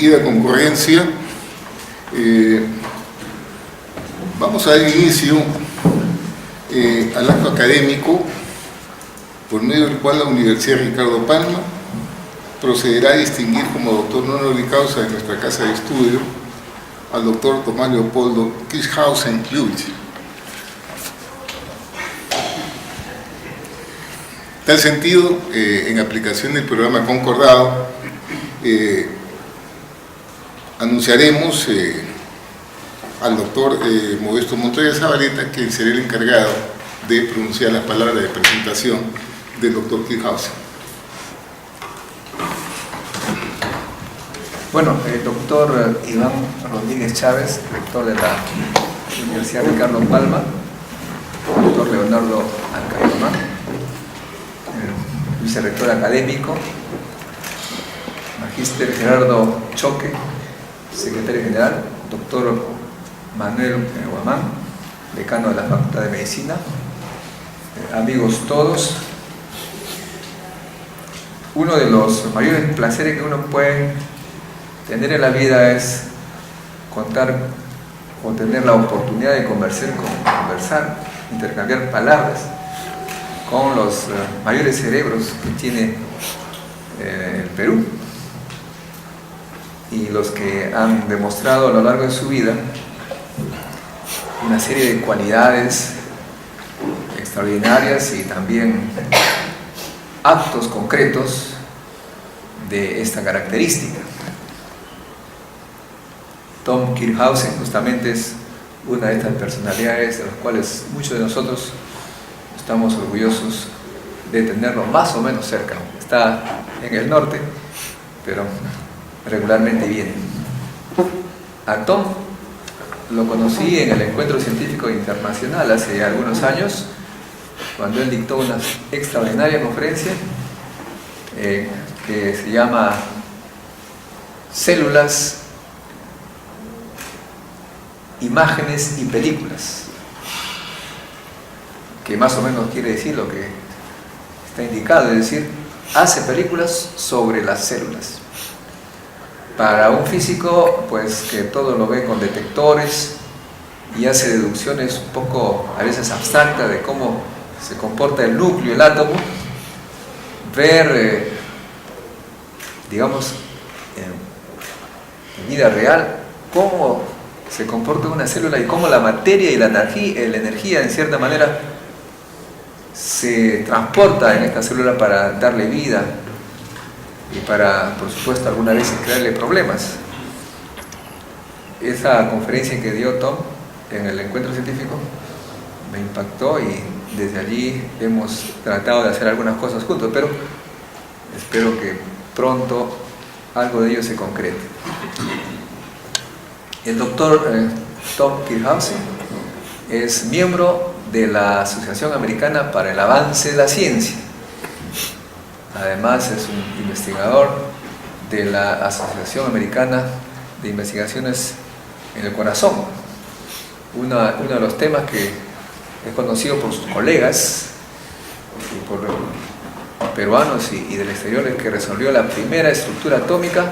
distinguida concurrencia, vamos a dar inicio al acto académico por medio del cual la Universidad Ricardo Palma procederá a distinguir como doctor honoris causa de nuestra casa de estudio al doctor Tomás Leopoldo Kirchhausen-Lewis. En tal sentido, en aplicación del programa concordado, anunciaremos al doctor Modesto Montoya Zabaleta, que será el encargado de pronunciar las palabras de presentación del doctor Kirchhausen. Bueno, el doctor Iván Rodríguez Chávez, rector de la Universidad Ricardo Palma, doctor Leonardo Alcayoma, vicerrector académico, magíster Gerardo Choque, secretario general, doctor Manuel Guamán, decano de la Facultad de Medicina, amigos todos. Uno de los mayores placeres que uno puede tener en la vida es contar o tener la oportunidad de conversar, intercambiar palabras con los mayores cerebros que tiene el Perú y los que han demostrado a lo largo de su vida una serie de cualidades extraordinarias y también actos concretos de esta característica. Tom Kirchhausen justamente es una de estas personalidades de las cuales muchos de nosotros estamos orgullosos de tenerlo más o menos cerca. Está en el norte, pero regularmente viene. A Tom lo conocí en el Encuentro Científico Internacional hace algunos años, cuando él dictó una extraordinaria conferencia que se llama Células, Imágenes y Películas, que más o menos quiere decir lo que está indicado, es decir, hace películas sobre las células. Para un físico, pues que todo lo ve con detectores y hace deducciones un poco a veces abstractas de cómo se comporta el núcleo, el átomo, ver, digamos, en vida real cómo se comporta una célula y cómo la materia y la energía en cierta manera se transporta en esta célula para darle vida y para, por supuesto, algunas veces crearle problemas. Esa conferencia que dio Tom en el encuentro científico me impactó y desde allí hemos tratado de hacer algunas cosas juntos, pero espero que pronto algo de ello se concrete. El doctor Tom Kirchhausen es miembro de la Asociación Americana para el Avance de la Ciencia. Además es un investigador de la Asociación Americana de Investigaciones en el Corazón. Uno de los temas que es conocido por sus colegas y por peruanos y del exterior es que resolvió la primera estructura atómica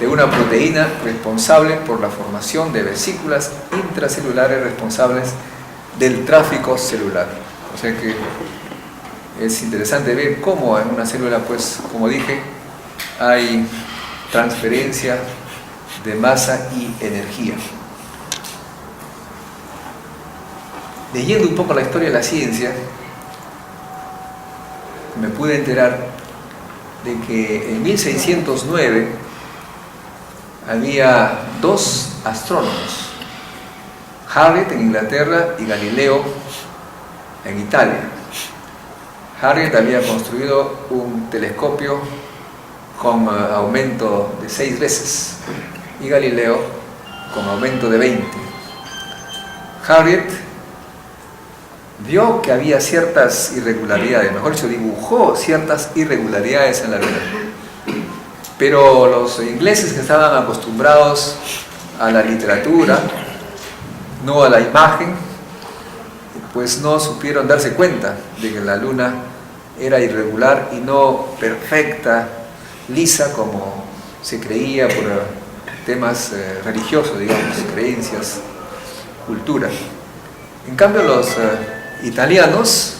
de una proteína responsable por la formación de vesículas intracelulares responsables del tráfico celular. O sea que es interesante ver cómo en una célula, pues, como dije, hay transferencia de masa y energía. Leyendo un poco la historia de la ciencia, me pude enterar de que en 1609 había dos astrónomos, Harriot en Inglaterra y Galileo en Italia. Harriot había construido un telescopio con aumento de 6 veces y Galileo con aumento de 20. Harriot vio que había ciertas irregularidades, mejor dicho, dibujó ciertas irregularidades en la Luna. Pero los ingleses, que estaban acostumbrados a la literatura, no a la imagen, pues no supieron darse cuenta de que la Luna era irregular y no perfecta, lisa, como se creía por temas religiosos, digamos, creencias, cultura. En cambio los italianos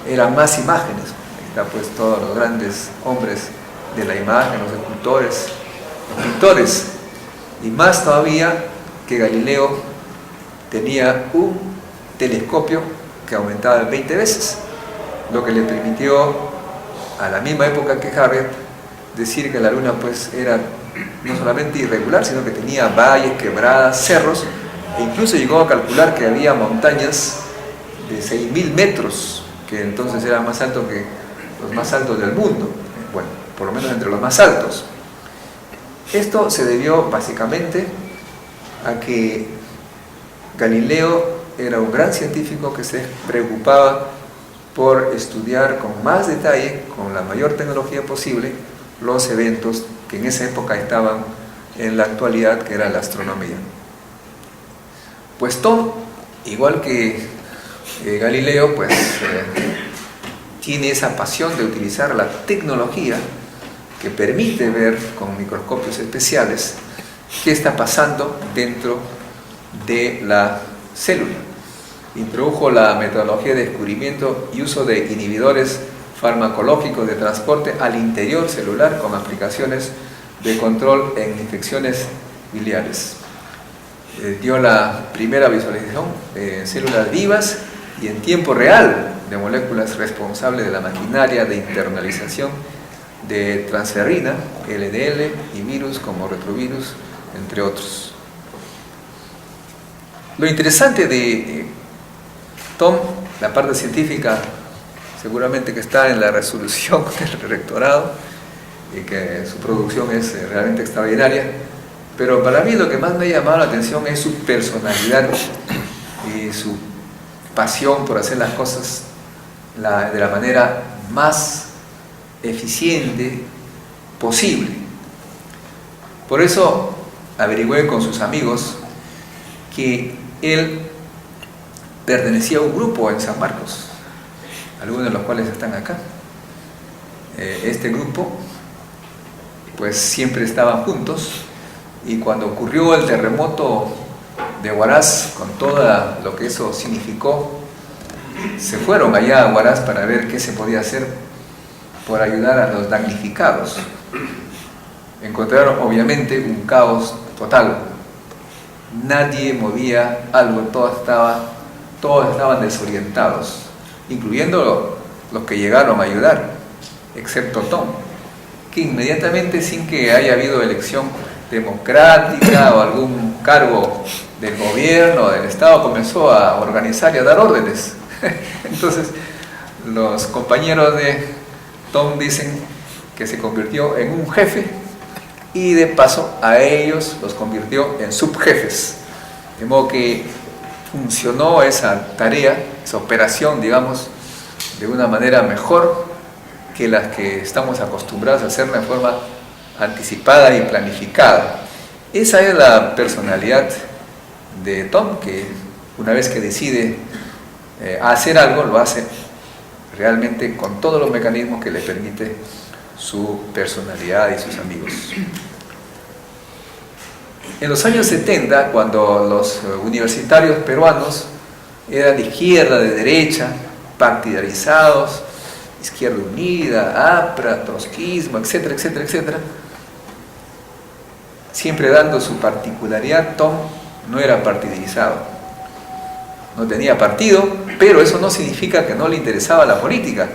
eran más imágenes. Ahí está pues todos los grandes hombres de la imagen, los escultores, los pintores, y más todavía que Galileo tenía un telescopio que aumentaba 20 veces, lo que le permitió a la misma época que Harriot decir que la luna pues era no solamente irregular, sino que tenía valles, quebradas, cerros, e incluso llegó a calcular que había montañas de 6.000 metros, que entonces eran más altos que los más altos del mundo, bueno, por lo menos entre los más altos. Esto se debió básicamente a que Galileo era un gran científico que se preocupaba por estudiar con más detalle, con la mayor tecnología posible, los eventos que en esa época estaban en la actualidad, que era la astronomía. Pues Thom, igual que Galileo, pues tiene esa pasión de utilizar la tecnología que permite ver con microscopios especiales qué está pasando dentro de la célula. Introdujo la metodología de descubrimiento y uso de inhibidores farmacológicos de transporte al interior celular con aplicaciones de control en infecciones biliares. Dio la primera visualización de células vivas y en tiempo real de moléculas responsables de la maquinaria de internalización de transferrina, LDL y virus como retrovirus, entre otros. Lo interesante de Thom, la parte científica, seguramente que está en la resolución del rectorado y que su producción es realmente extraordinaria, pero para mí lo que más me ha llamado la atención es su personalidad y su pasión por hacer las cosas de la manera más eficiente posible. Por eso averigüé con sus amigos que él pertenecía a un grupo en San Marcos, algunos de los cuales están acá. Este grupo pues siempre estaban juntos, y cuando ocurrió el terremoto de Huaraz, con todo lo que eso significó, se fueron allá a Huaraz para ver qué se podía hacer por ayudar a los damnificados. Encontraron obviamente un caos total. Nadie movía algo, todos estaban desorientados, incluyendo los que llegaron a ayudar, excepto Thom, que inmediatamente, sin que haya habido elección democrática o algún cargo del gobierno o del Estado, comenzó a organizar y a dar órdenes. Entonces los compañeros de Thom dicen que se convirtió en un jefe, y de paso a ellos los convirtió en subjefes, de modo que funcionó esa tarea, esa operación, digamos, de una manera mejor que las que estamos acostumbrados a hacer de forma anticipada y planificada. Esa es la personalidad de Thom, que una vez que decide hacer algo, lo hace realmente con todos los mecanismos que le permite su personalidad y sus amigos. En los años 70, cuando los universitarios peruanos eran de izquierda, de derecha, partidarizados, Izquierda Unida, APRA, trotskismo, etcétera, etcétera, etcétera, siempre dando su particularidad, Thom no era partidarizado, no tenía partido, pero eso no significa que no le interesaba la política.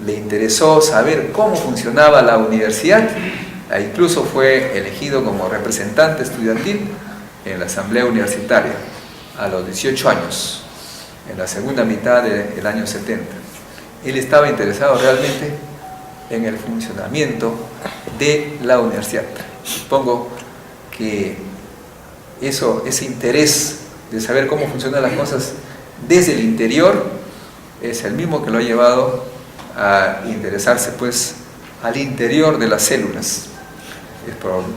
Le interesó saber cómo funcionaba la universidad, e incluso fue elegido como representante estudiantil en la asamblea universitaria a los 18 años, en la segunda mitad del año 70. Él estaba interesado realmente en el funcionamiento de la universidad. Supongo que ese interés de saber cómo funcionan las cosas desde el interior es el mismo que lo ha llevado a interesarse pues al interior de las células.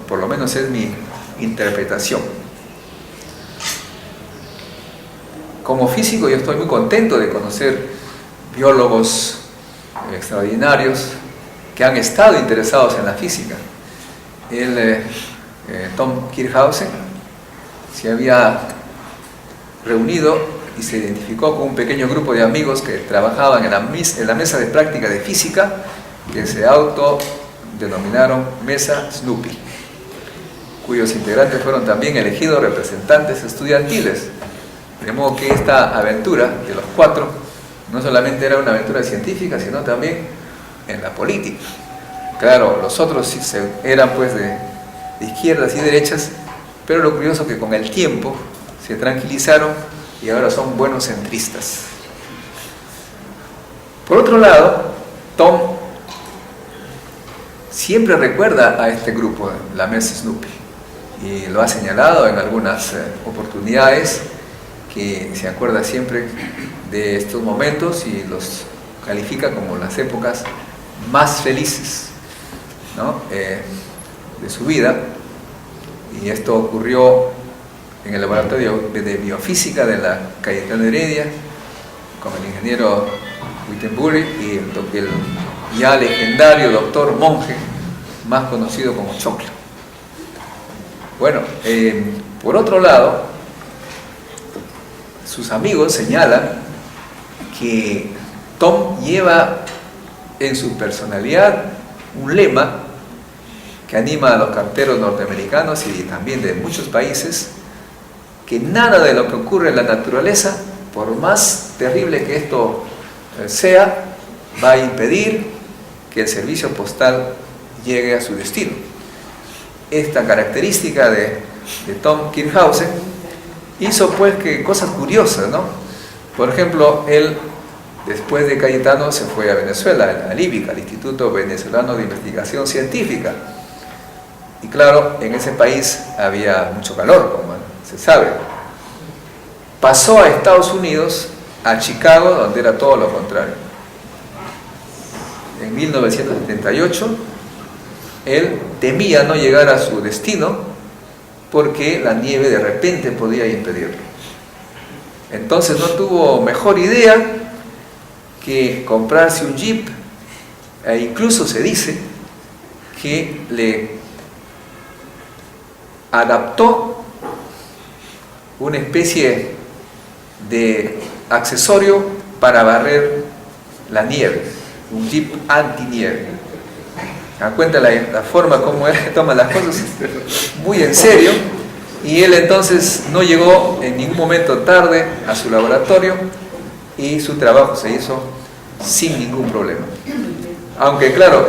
Por lo menos es mi interpretación. Como físico yo estoy muy contento de conocer biólogos extraordinarios que han estado interesados en la física. Él Tom Kirchhausen se había reunido y se identificó con un pequeño grupo de amigos que trabajaban en la mesa de práctica de física, que se autodenominaron Mesa Snoopy, cuyos integrantes fueron también elegidos representantes estudiantiles. De modo que esta aventura de los cuatro no solamente era una aventura científica, sino también en la política. Claro, los otros sí eran pues de izquierdas y derechas, pero lo curioso es que con el tiempo se tranquilizaron y ahora son buenos centristas. Por otro lado, Tom siempre recuerda a este grupo, la Mesa Snoopy, y lo ha señalado en algunas oportunidades, que se acuerda siempre de estos momentos y los califica como las épocas más felices, ¿no?, de su vida. Y esto ocurrió en el laboratorio de biofísica de la Cayetano Heredia con el ingeniero Wittenbury y el ya legendario doctor Monge, más conocido como Choclo. Bueno, por otro lado, sus amigos señalan que Tom lleva en su personalidad un lema que anima a los carteros norteamericanos y también de muchos países, que nada de lo que ocurre en la naturaleza, por más terrible que esto sea, va a impedir que el servicio postal llegue a su destino. Esta característica de Tom Kirchhausen hizo pues que cosas curiosas, ¿no? Por ejemplo, él después de Cayetano se fue a Venezuela, al IBIC, al Instituto Venezolano de Investigación Científica. Y claro, en ese país había mucho calor, como se sabe. Pasó a Estados Unidos, a Chicago, donde era todo lo contrario. En 1978, él temía no llegar a su destino porque la nieve de repente podía impedirlo. Entonces no tuvo mejor idea que comprarse un jeep, e incluso se dice que le adaptó una especie de accesorio para barrer la nieve, un jeep antinieve. Da cuenta la forma como él toma las cosas muy en serio, y él entonces no llegó en ningún momento tarde a su laboratorio y su trabajo se hizo sin ningún problema. Aunque claro,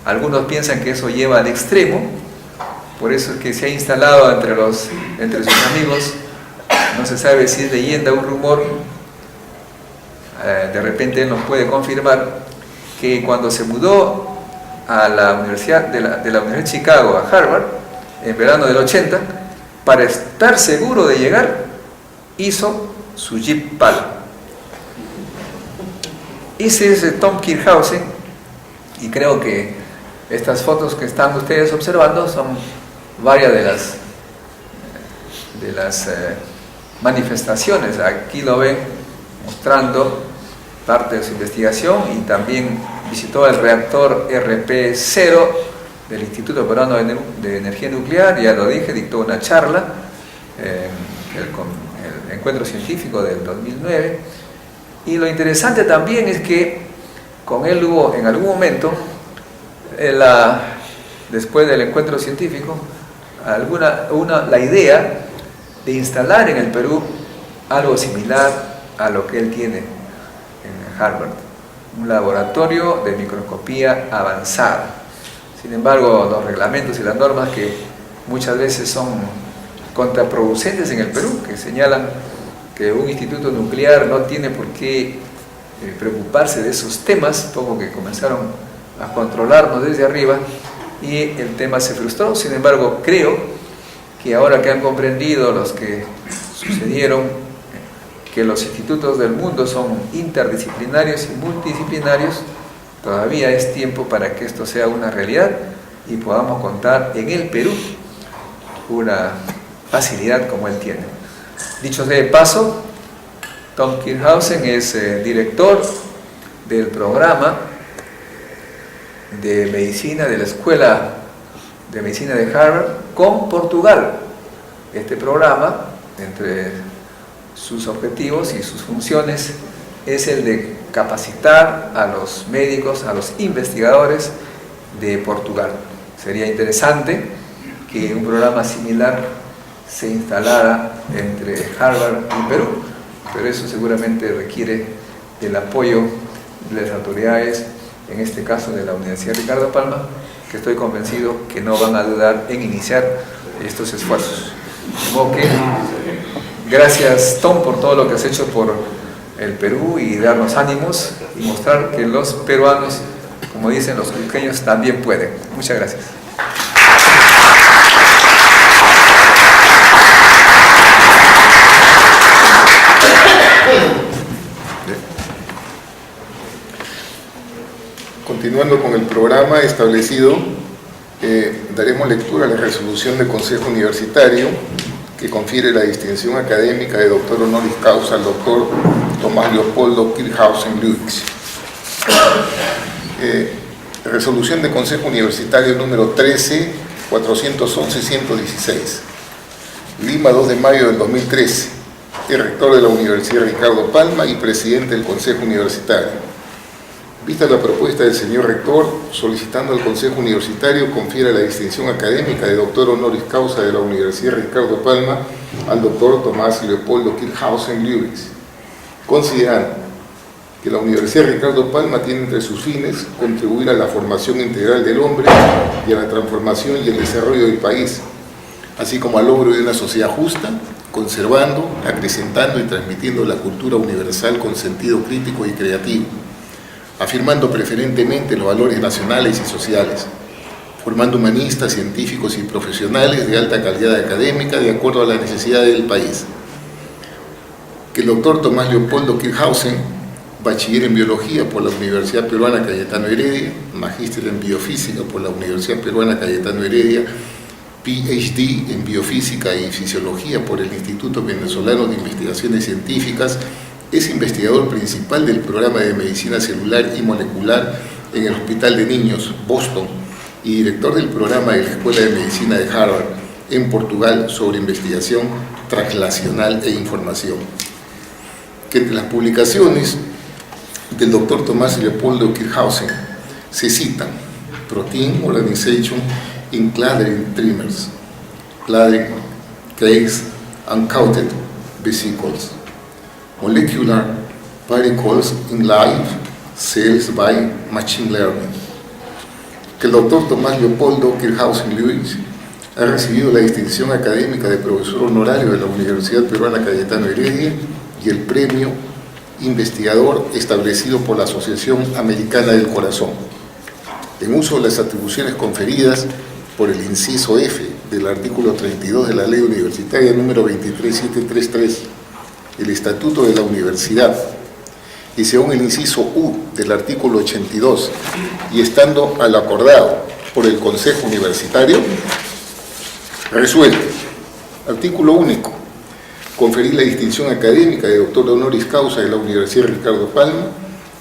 algunos piensan que eso lleva al extremo, por eso es que se ha instalado entre sus amigos, no se sabe si es leyenda o un rumor, de repente él nos puede confirmar que cuando se mudó a la Universidad de la Universidad de Chicago a Harvard en verano del 80, para estar seguro de llegar, hizo su Jeep Palo. Ese es Tom Kirchhausen, y creo que estas fotos que están ustedes observando son varias de las manifestaciones. Aquí lo ven mostrando parte de su investigación, y también visitó el reactor RP0 del Instituto Peruano de Energía Nuclear, ya lo dije, dictó una charla el encuentro científico del 2009. Y lo interesante también es que con él hubo en algún momento, después del encuentro científico, la idea de instalar en el Perú algo similar a lo que él tiene en Harvard, un laboratorio de microscopía avanzada. Sin embargo, los reglamentos y las normas, que muchas veces son contraproducentes en el Perú, que señalan que un instituto nuclear no tiene por qué preocuparse de esos temas, poco que comenzaron a controlarnos desde arriba, y el tema se frustró. Sin embargo, creo que ahora que han comprendido los que sucedieron, que los institutos del mundo son interdisciplinarios y multidisciplinarios, todavía es tiempo para que esto sea una realidad y podamos contar en el Perú una facilidad como él tiene. Dicho sea de paso, Tom Kirchhausen es director del programa de medicina de la Escuela de Medicina de Harvard con Portugal. Este programa, entre sus objetivos y sus funciones, es el de capacitar a los médicos, a los investigadores de Portugal. Sería interesante que un programa similar se instalara entre Harvard y Perú, pero eso seguramente requiere del apoyo de las autoridades, en este caso de la Universidad Ricardo Palma, que estoy convencido que no van a dudar en iniciar estos esfuerzos. De modo que, gracias Tom por todo lo que has hecho por el Perú y darnos ánimos y mostrar que los peruanos, como dicen los cusqueños, también pueden. Muchas gracias. Continuando con el programa establecido, daremos lectura a la resolución del Consejo Universitario que confiere la distinción académica de doctor honoris causa al doctor Tomás Leopoldo Kirchhausen Lewicz. Resolución del Consejo Universitario número 13-411-116. Lima, 2 de mayo del 2013. El rector de la Universidad Ricardo Palma y presidente del Consejo Universitario. Vista la propuesta del señor rector, solicitando al Consejo Universitario confiera la distinción académica de doctor honoris causa de la Universidad Ricardo Palma al doctor Tomás Leopoldo Kirchhausen Lewicz, considerando que la Universidad Ricardo Palma tiene entre sus fines contribuir a la formación integral del hombre y a la transformación y el desarrollo del país, así como al logro de una sociedad justa, conservando, acrecentando y transmitiendo la cultura universal con sentido crítico y creativo, afirmando preferentemente los valores nacionales y sociales, formando humanistas, científicos y profesionales de alta calidad académica de acuerdo a las necesidades del país. Que el doctor Tomás Leopoldo Kirchhausen, bachiller en biología por la Universidad Peruana Cayetano Heredia, magíster en biofísica por la Universidad Peruana Cayetano Heredia, PhD en biofísica y fisiología por el Instituto Venezolano de Investigaciones Científicas, es investigador principal del programa de medicina celular y molecular en el Hospital de Niños, Boston, y director del programa de la Escuela de Medicina de Harvard, en Portugal, sobre investigación translacional e información. Que entre las publicaciones del Dr. Tomás Leopoldo Kirchhausen se citan Protein Organization in Clathrin Tremors, Clathrin Cakes, Uncoated Vesicles, Molecular Particles in Live Cells by Machine Learning. Que el doctor Tomás Leopoldo Kirchhausen Lewicz ha recibido la distinción académica de profesor honorario de la Universidad Peruana Cayetano Heredia y el premio investigador establecido por la Asociación Americana del Corazón, en uso de las atribuciones conferidas por el inciso F del artículo 32 de la Ley Universitaria número 23733, el Estatuto de la Universidad, y según el inciso U del artículo 82, y estando al acordado por el Consejo Universitario, resuelve, artículo único, conferir la distinción académica de doctor honoris causa de la Universidad Ricardo Palma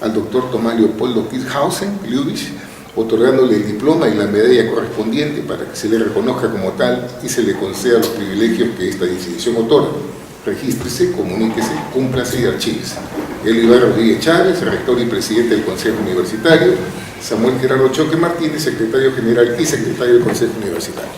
al doctor Tomás Leopoldo Kirchhausen Lewicz, otorgándole el diploma y la medalla correspondiente para que se le reconozca como tal y se le conceda los privilegios que esta distinción otorga. Regístrese, comuníquese, cúmplase y archívese. Elibar Rodríguez Chávez, rector y presidente del Consejo Universitario. Samuel Gerardo Choque Martínez, secretario general y secretario del Consejo Universitario.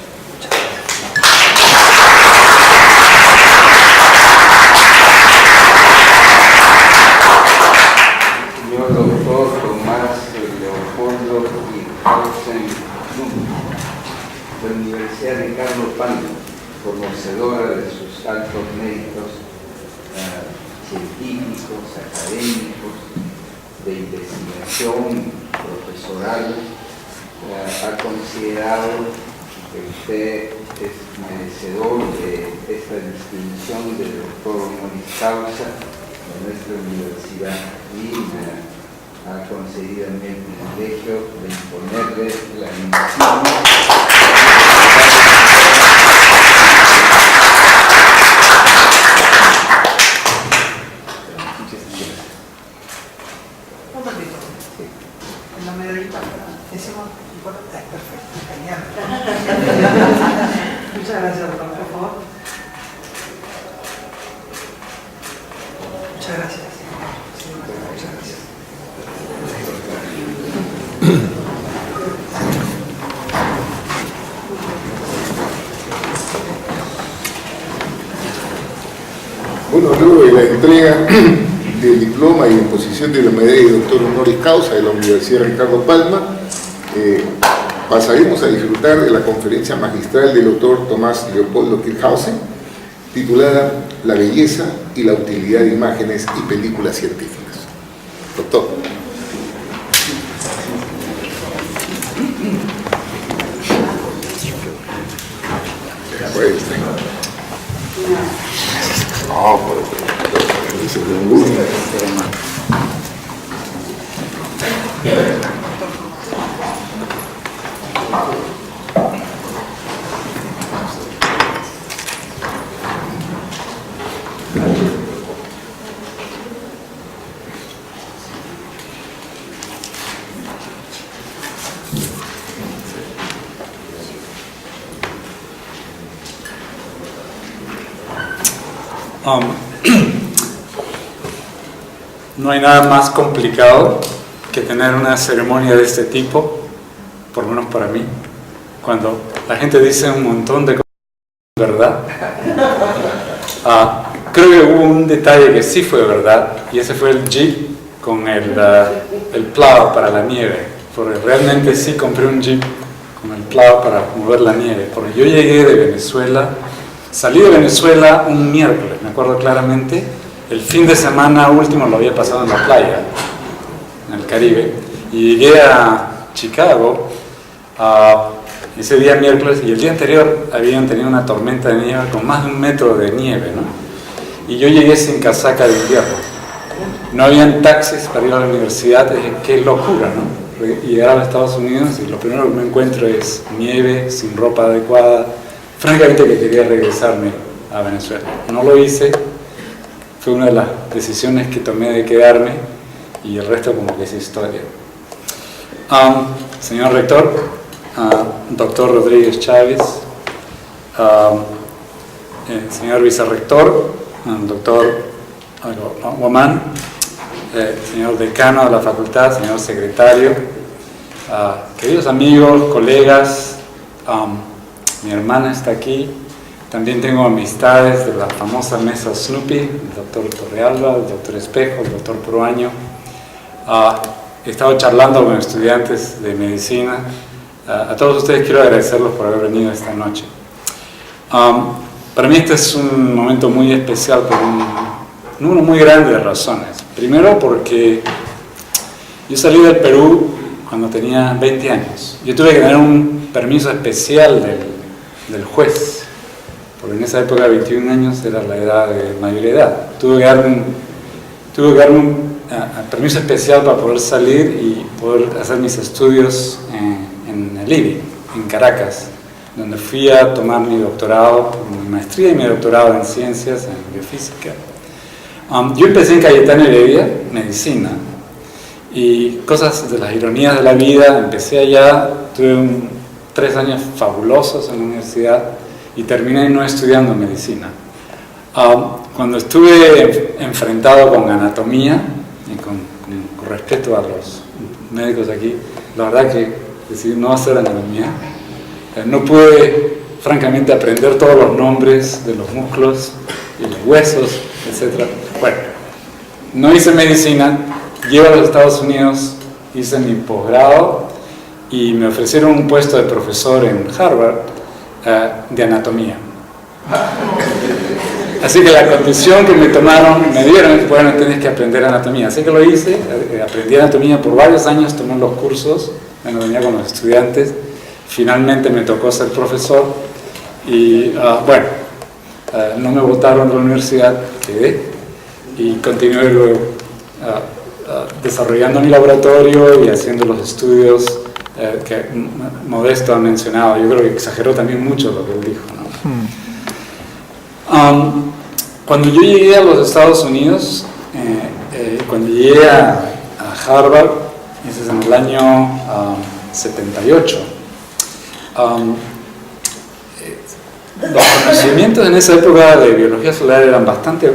Señor doctor Tomás Leopoldo Kirchhausen Lewicz, de la Universidad Ricardo Palma, conocedora de sus altos méritos científicos, académicos, de investigación, profesoral, ha considerado que usted es merecedor de esta distinción de doctor honoris causa de nuestra universidad y me ha concedido a mí el privilegio de imponerle la insignia. En la medallita, decimos, perfecto, genial. Muchas gracias, doctor, por favor. Muchas gracias. Muchas gracias. Bueno, luego de la entrega del diploma y imposición de la medalla de doctor honoris causa de la Universidad Ricardo Palma, pasaremos a disfrutar de la conferencia magistral del doctor Tomás Leopoldo Kirchhausen, titulada La belleza y la utilidad de imágenes y películas científicas. Doctor. No hay nada más complicado que tener una ceremonia de este tipo, por lo menos para mí, cuando la gente dice un montón de cosas, ¿verdad? Creo que hubo un detalle que sí fue verdad, y ese fue el Jeep con el plow para la nieve, porque realmente sí compré un Jeep con el plow para mover la nieve, porque yo llegué de Venezuela, salí de Venezuela un miércoles, me acuerdo claramente. El fin de semana último lo había pasado en la playa, en el Caribe, y llegué a Chicago ese día miércoles, y el día anterior habían tenido una tormenta de nieve con más de 1 metro de nieve, ¿no? Y yo llegué sin casaca de invierno. No habían taxis para ir a la universidad, dije, qué locura, ¿no? Y llegar a los Estados Unidos y lo primero que me encuentro es nieve, sin ropa adecuada. Francamente que quería regresarme a Venezuela. No lo hice. Fue una de las decisiones que tomé de quedarme, y el resto como que es historia. Señor rector, doctor Rodríguez Chávez, señor vicerrector, doctor Guamán, señor decano de la facultad, señor secretario, queridos amigos, colegas, mi hermana está aquí. También tengo amistades de la famosa mesa Snoopy, el doctor Torrealba, el doctor Espejo, el doctor Proaño. He estado charlando con estudiantes de medicina. A todos ustedes quiero agradecerlos por haber venido esta noche. Para mí este es un momento muy especial por un número muy grande de razones. Primero porque yo salí del Perú cuando tenía 20 años. Yo tuve que tener un permiso especial del juez, porque en esa época 21 años era la edad de mayoría de edad. Tuve que dar un permiso especial para poder salir y poder hacer mis estudios en el IBI, en Caracas, donde fui a tomar mi doctorado, mi maestría y mi doctorado en ciencias, en biofísica. Yo empecé en Cayetano Heredia, medicina, y cosas de las ironías de la vida, empecé allá, tuve 3 años fabulosos en la universidad, y terminé no estudiando medicina. Cuando estuve enfrentado con anatomía, y con respeto a los médicos aquí, la verdad que decidí no hacer anatomía. No pude, francamente, aprender todos los nombres de los músculos y los huesos, etc. Bueno, no hice medicina, llegué a los Estados Unidos, hice mi posgrado y me ofrecieron un puesto de profesor en Harvard de anatomía. Así que la condición que me dieron es, bueno, tienes que aprender anatomía. Así que lo hice, aprendí anatomía por varios años, tomé los cursos, venía con los estudiantes. Finalmente me tocó ser profesor y, no me botaron de la universidad, quedé y continué luego desarrollando mi laboratorio y haciendo los estudios que Modesto ha mencionado. Yo creo que exageró también mucho lo que él dijo, ¿no? Cuando yo llegué a los Estados Unidos, cuando llegué a Harvard, ese es en el año 78, los conocimientos en esa época de biología celular eran bastante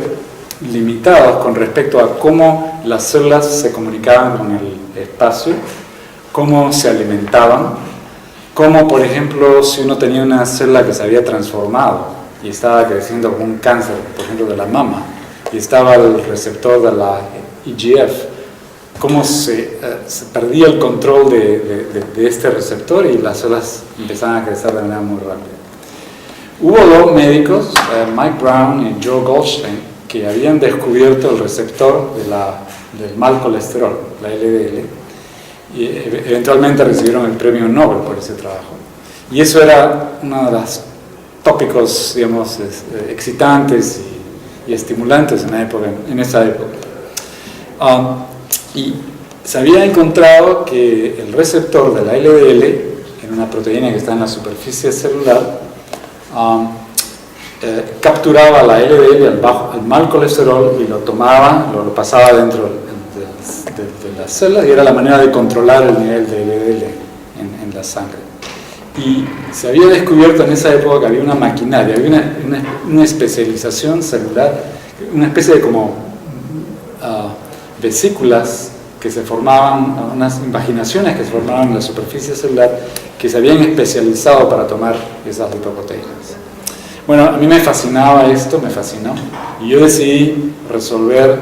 limitados con respecto a cómo las células se comunicaban con el espacio, cómo se alimentaban, cómo, por ejemplo, si uno tenía una célula que se había transformado y estaba creciendo con un cáncer, por ejemplo, de la mama, y estaba el receptor de la EGF, cómo se perdía el control de este receptor y las células empezaban a crecer de manera muy rápida. Hubo dos médicos, Mike Brown y Joe Goldstein, que habían descubierto el receptor del mal colesterol, la LDL, y eventualmente recibieron el premio Nobel por ese trabajo. Y eso era uno de los tópicos, digamos, excitantes y estimulantes en esa época. Y se había encontrado que el receptor de la LDL, en una proteína que está en la superficie celular, capturaba la LDL al mal colesterol y lo tomaba, lo pasaba dentro de las células, y era la manera de controlar el nivel de LDL en la sangre. Y se había descubierto en esa época que había una maquinaria, había una especialización celular, una especie de como vesículas que se formaban, unas invaginaciones que se formaban en la superficie celular, que se habían especializado para tomar esas lipoproteínas. Bueno, a mí me fascinaba esto, me fascinó, y yo decidí resolver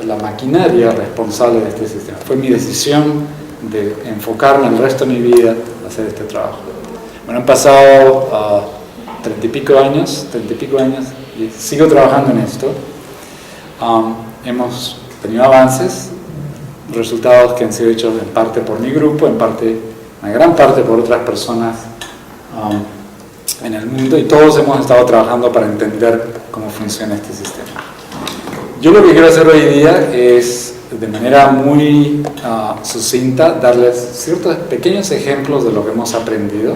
la maquinaria responsable de este sistema. Fue mi decisión de enfocarme el resto de mi vida a hacer este trabajo. Bueno, han pasado 30 y pico años y sigo trabajando en esto. Hemos tenido avances, resultados que han sido hechos en parte por mi grupo, una gran parte por otras personas en el mundo, y todos hemos estado trabajando para entender cómo funciona este sistema. Yo lo que quiero hacer hoy día es, de manera muy sucinta, darles ciertos pequeños ejemplos de lo que hemos aprendido.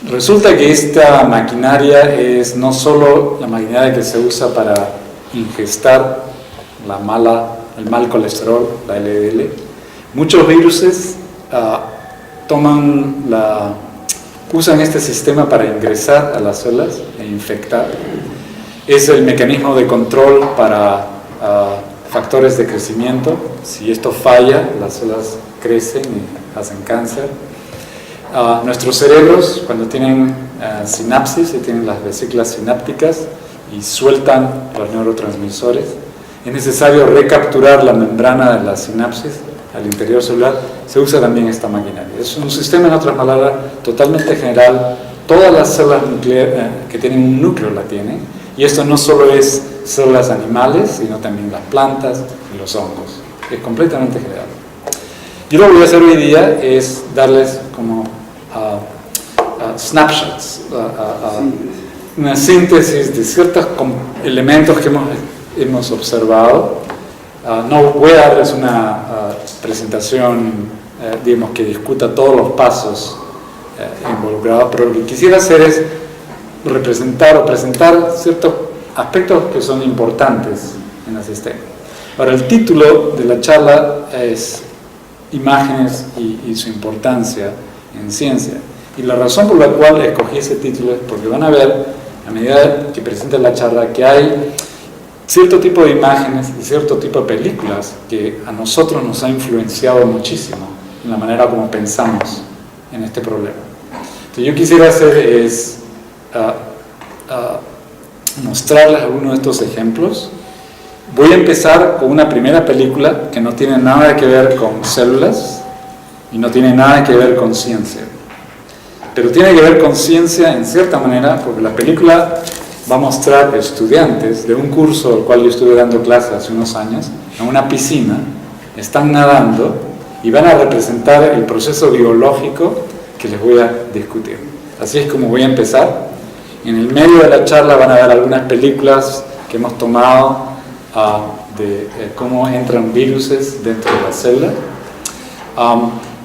Resulta que esta maquinaria es no solo la maquinaria que se usa para ingestar el mal colesterol, la LDL. Muchos viruses usan este sistema para ingresar a las células e infectar. Es el mecanismo de control para factores de crecimiento. Si esto falla, las células crecen y hacen cáncer. Nuestros cerebros, cuando tienen sinapsis y tienen las vesículas sinápticas y sueltan los neurotransmisores, es necesario recapturar la membrana de la sinapsis al interior celular. Se usa también esta maquinaria. Es un sistema, en otras palabras, totalmente general. Todas las células que tienen un núcleo la tienen, y esto no solo es células animales, sino también las plantas y los hongos. Es completamente general. Yo lo que voy a hacer hoy día es darles como snapshots, una síntesis de ciertos elementos que hemos observado. No voy a darles una presentación, digamos, que discuta todos los pasos involucrados, pero lo que quisiera hacer es representar o presentar ciertos aspectos que son importantes en el sistema. Ahora, el título de la charla es Imágenes y su importancia en ciencia. Y la razón por la cual escogí ese título es porque van a ver, a medida que presente la charla, que hay cierto tipo de imágenes y cierto tipo de películas que a nosotros nos ha influenciado muchísimo en la manera como pensamos en este problema. Lo que yo quisiera hacer es mostrarles algunos de estos ejemplos. Voy a empezar con una primera película que no tiene nada que ver con células y no tiene nada que ver con ciencia, pero tiene que ver con ciencia en cierta manera, porque la película va a mostrar estudiantes de un curso al cual yo estuve dando clases hace unos años, en una piscina, están nadando y van a representar el proceso biológico que les voy a discutir. Así es como voy a empezar. En el medio de la charla van a ver algunas películas que hemos tomado de cómo entran viruses dentro de la célula.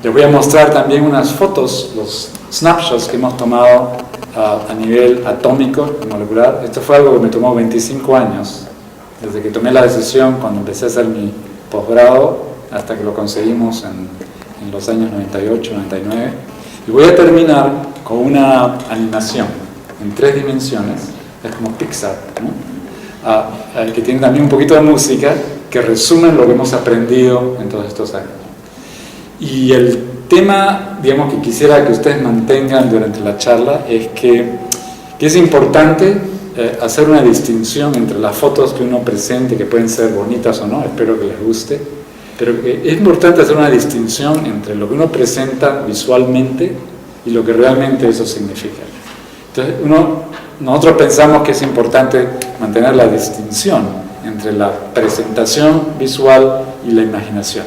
Les voy a mostrar también unas fotos, los snapshots que hemos tomado a nivel atómico y molecular. Esto fue algo que me tomó 25 años, desde que tomé la decisión cuando empecé a hacer mi posgrado hasta que lo conseguimos en los años 98, 99. Y voy a terminar con una animación en 3 dimensiones, es como Pixar, ¿no? Que tiene también un poquito de música que resumen lo que hemos aprendido en todos estos años. Y el tema, digamos, que quisiera que ustedes mantengan durante la charla es que es importante hacer una distinción entre las fotos que uno presente, que pueden ser bonitas o no, espero que les guste, pero que es importante hacer una distinción entre lo que uno presenta visualmente y lo que realmente eso significa. Entonces, nosotros pensamos que es importante mantener la distinción entre la presentación visual y la imaginación.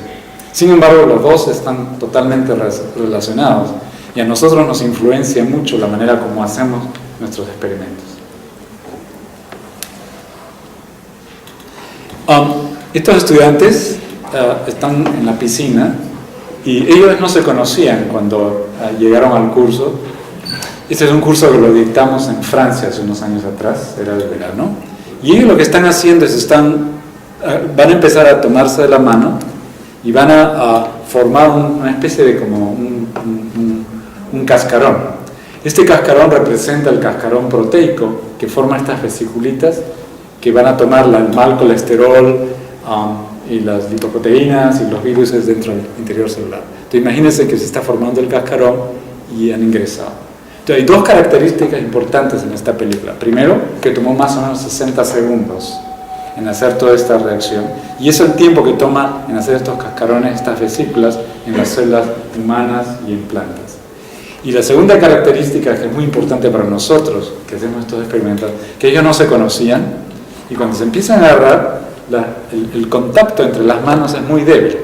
Sin embargo, los dos están totalmente relacionados y a nosotros nos influencia mucho la manera como hacemos nuestros experimentos. Estos estudiantes están en la piscina y ellos no se conocían cuando llegaron al curso. Este es un curso que lo dictamos en Francia hace unos años atrás, era el verano, y ellos lo que están haciendo es van a empezar a tomarse de la mano y van a formar una especie de como un cascarón. Este cascarón representa el cascarón proteico que forma estas vesiculitas que van a tomar el mal colesterol y las lipoproteínas y los virus dentro del interior celular. Entonces imagínense que se está formando el cascarón y han ingresado. Entonces hay 2 características importantes en esta película. Primero, que tomó más o menos 60 segundos en hacer toda esta reacción, y es el tiempo que toma en hacer estos cascarones, estas vesículas en las células humanas y en plantas. Y la segunda característica que es muy importante para nosotros que hacemos estos experimentos, que ellos no se conocían, y cuando se empiezan a agarrar, el contacto entre las manos es muy débil,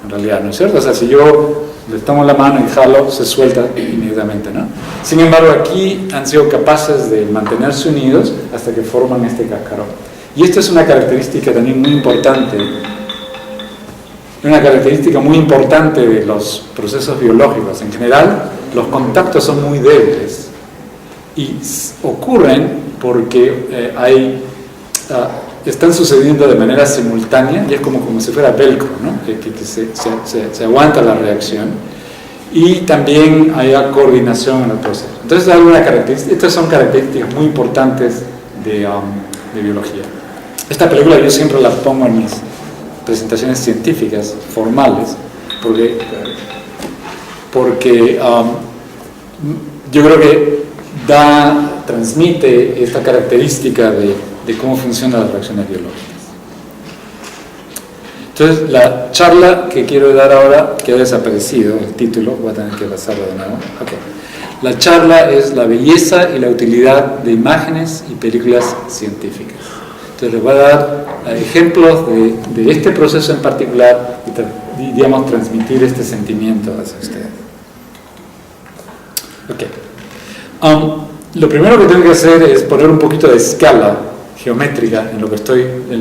en realidad, ¿no es cierto? O sea, si yo les tomo la mano y jalo, se suelta inmediatamente, ¿no? Sin embargo, aquí han sido capaces de mantenerse unidos hasta que forman este cascarón. Y esta es una característica también muy importante, de los procesos biológicos. En general, los contactos son muy débiles y ocurren porque están sucediendo de manera simultánea y es como si fuera velcro, ¿no? que se aguanta la reacción, y también hay coordinación en el proceso. Entonces, estas son características muy importantes de biología. Esta película yo siempre la pongo en mis presentaciones científicas formales porque yo creo que transmite esta característica de cómo funcionan las reacciones biológicas. Entonces, la charla que quiero dar ahora, que ha desaparecido el título, voy a tener que pasarlo de nuevo. Okay. La charla es la belleza y la utilidad de imágenes y películas científicas. Entonces, les voy a dar ejemplos de este proceso en particular y, digamos, transmitir este sentimiento hacia ustedes. Okay. Lo primero que tengo que hacer es poner un poquito de escala geométrica en lo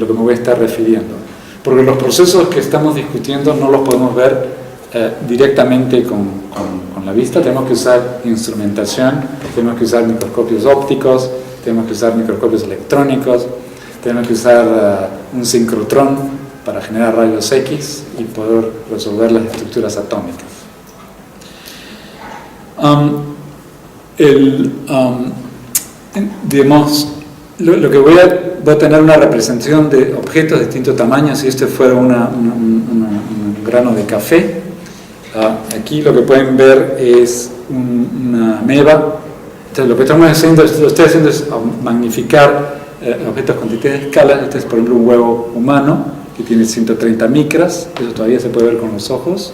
que me voy a estar refiriendo, porque los procesos que estamos discutiendo no los podemos ver directamente con la vista. Tenemos que usar instrumentación, tenemos que usar microscopios ópticos, tenemos que usar microscopios electrónicos, tenemos que usar un sincrotrón para generar rayos X y poder resolver las estructuras atómicas. Digamos, lo que voy a tener una representación de objetos de distintos tamaños. Si este fuera un grano de café, aquí lo que pueden ver es una ameba. Entonces, lo que lo estoy haciendo es magnificar objetos con distintas escalas. Este es, por ejemplo, un huevo humano que tiene 130 micras, eso todavía se puede ver con los ojos.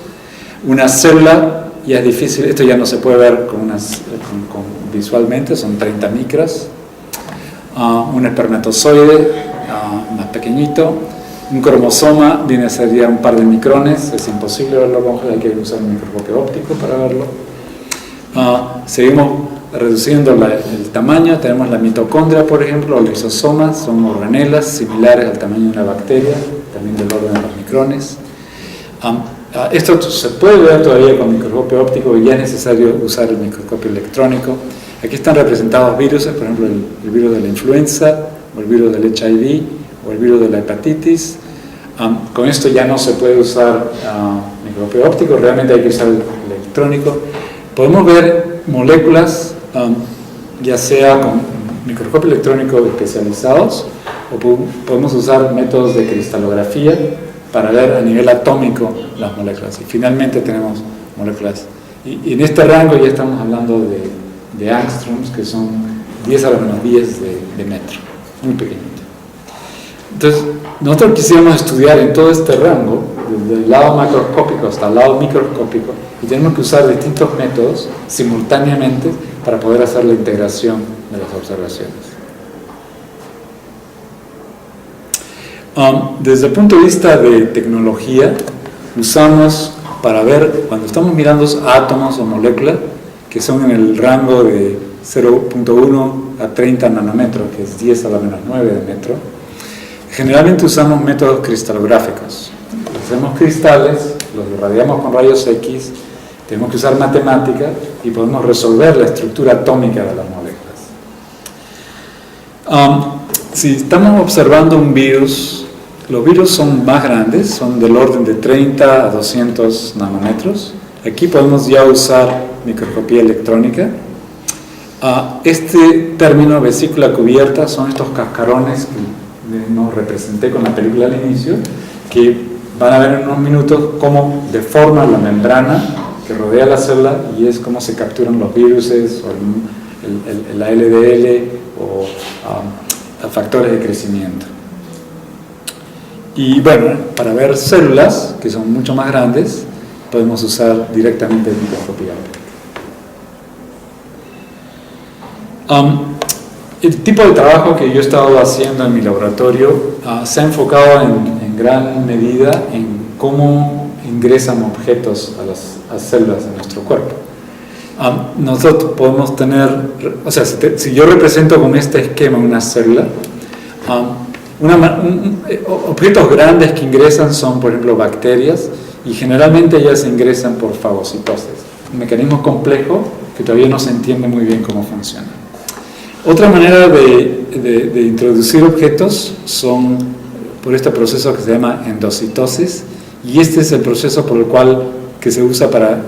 Una célula ya es difícil, esto ya no se puede ver visualmente, son 30 micras. Un espermatozoide más pequeñito. Un cromosoma viene a ser ya un par de micrones, es imposible verlo con ojos, hay que usar un microscopio óptico para verlo. Seguimos reduciendo el tamaño. Tenemos la mitocondria, por ejemplo, o lisosomas, son organelas similares al tamaño de una bacteria, también del orden de los micrones. Esto se puede ver todavía con microscopio óptico y ya es necesario usar el microscopio electrónico. Aquí están representados virus, por ejemplo el virus de la influenza, o el virus del HIV, o el virus de la hepatitis. Con esto ya no se puede usar microscopio óptico, realmente hay que usar el electrónico. Podemos ver moléculas, ya sea con microscopio electrónico especializados, o podemos usar métodos de cristalografía para ver a nivel atómico las moléculas. Y finalmente tenemos moléculas. Y en este rango ya estamos hablando de angstroms, que son 10 a la menos 10 de metro, muy pequeñito. Entonces, nosotros quisiéramos estudiar en todo este rango, desde el lado macroscópico hasta el lado microscópico, y tenemos que usar distintos métodos simultáneamente para poder hacer la integración de las observaciones. Desde el punto de vista de tecnología, usamos para ver, cuando estamos mirando átomos o moléculas que son en el rango de 0.1 a 30 nanómetros, que es 10 a la menos 9 de metro, generalmente usamos métodos cristalográficos. Hacemos cristales, los irradiamos con rayos X, tenemos que usar matemática y podemos resolver la estructura atómica de las moléculas. Si estamos observando un virus, los virus son más grandes, son del orden de 30 a 200 nanómetros. Aquí podemos ya usar microscopía electrónica. Este término, vesícula cubierta, son estos cascarones que nos representé con la película al inicio, que van a ver en unos minutos cómo deforman la membrana que rodea la célula y es cómo se capturan los viruses o el LDL o factores de crecimiento. Y bueno, para ver células que son mucho más grandes, podemos usar directamente microscopía óptica. El tipo de trabajo que yo he estado haciendo en mi laboratorio se ha enfocado en gran medida en cómo ingresan objetos a las células de nuestro cuerpo. Nosotros podemos tener, o sea, si yo represento con este esquema una célula, objetos grandes que ingresan son, por ejemplo, bacterias, y generalmente ellas ingresan por fagocitosis, un mecanismo complejo que todavía no se entiende muy bien cómo funciona. Otra manera de introducir objetos son por este proceso que se llama endocitosis, y este es el proceso por el cual que se usa para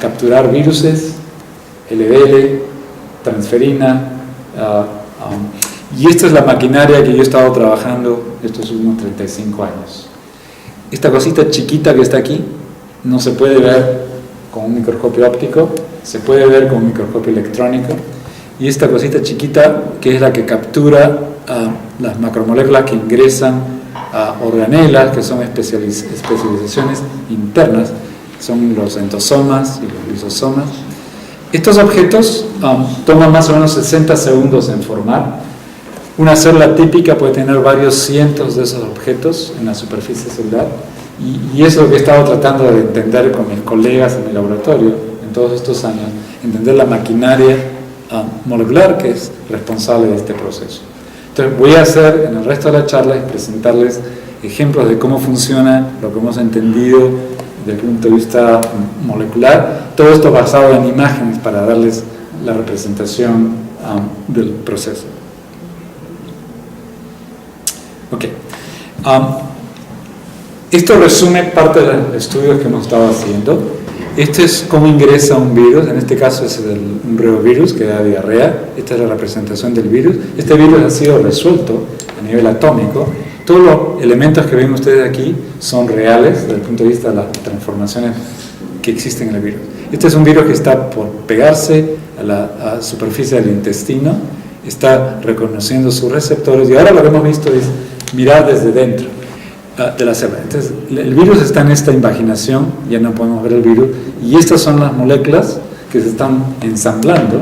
capturar viruses, LDL, transferina, y esta es la maquinaria que yo he estado trabajando estos últimos 35 años. Esta cosita chiquita que está aquí no se puede ver con un microscopio óptico, se puede ver con un microscopio electrónico, y esta cosita chiquita, que es la que captura las macromoléculas que ingresan a organelas, que son especializaciones internas, son los endosomas y los lisosomas. Estos objetos toman más o menos 60 segundos en formar. Una célula típica puede tener varios cientos de esos objetos en la superficie celular, y eso es lo que he estado tratando de entender con mis colegas en mi laboratorio en todos estos años, entender la maquinaria molecular que es responsable de este proceso. Entonces voy a hacer en el resto de la charla es presentarles ejemplos de cómo funciona lo que hemos entendido desde el punto de vista molecular, todo esto basado en imágenes para darles la representación del proceso. Ok. Esto resume parte de los estudios que hemos estado haciendo. Este es cómo ingresa un virus, en este caso es un reovirus que da diarrea. Esta es la representación del virus. Este virus ha sido resuelto a nivel atómico. Todos los elementos que ven ustedes aquí son reales desde el punto de vista de las transformaciones que existen en el virus. Este es un virus que está por pegarse a la superficie del intestino, está reconociendo sus receptores, y ahora lo que hemos visto es mirar desde dentro de la célula. Entonces, el virus está en esta invaginación, ya no podemos ver el virus, y estas son las moléculas que se están ensamblando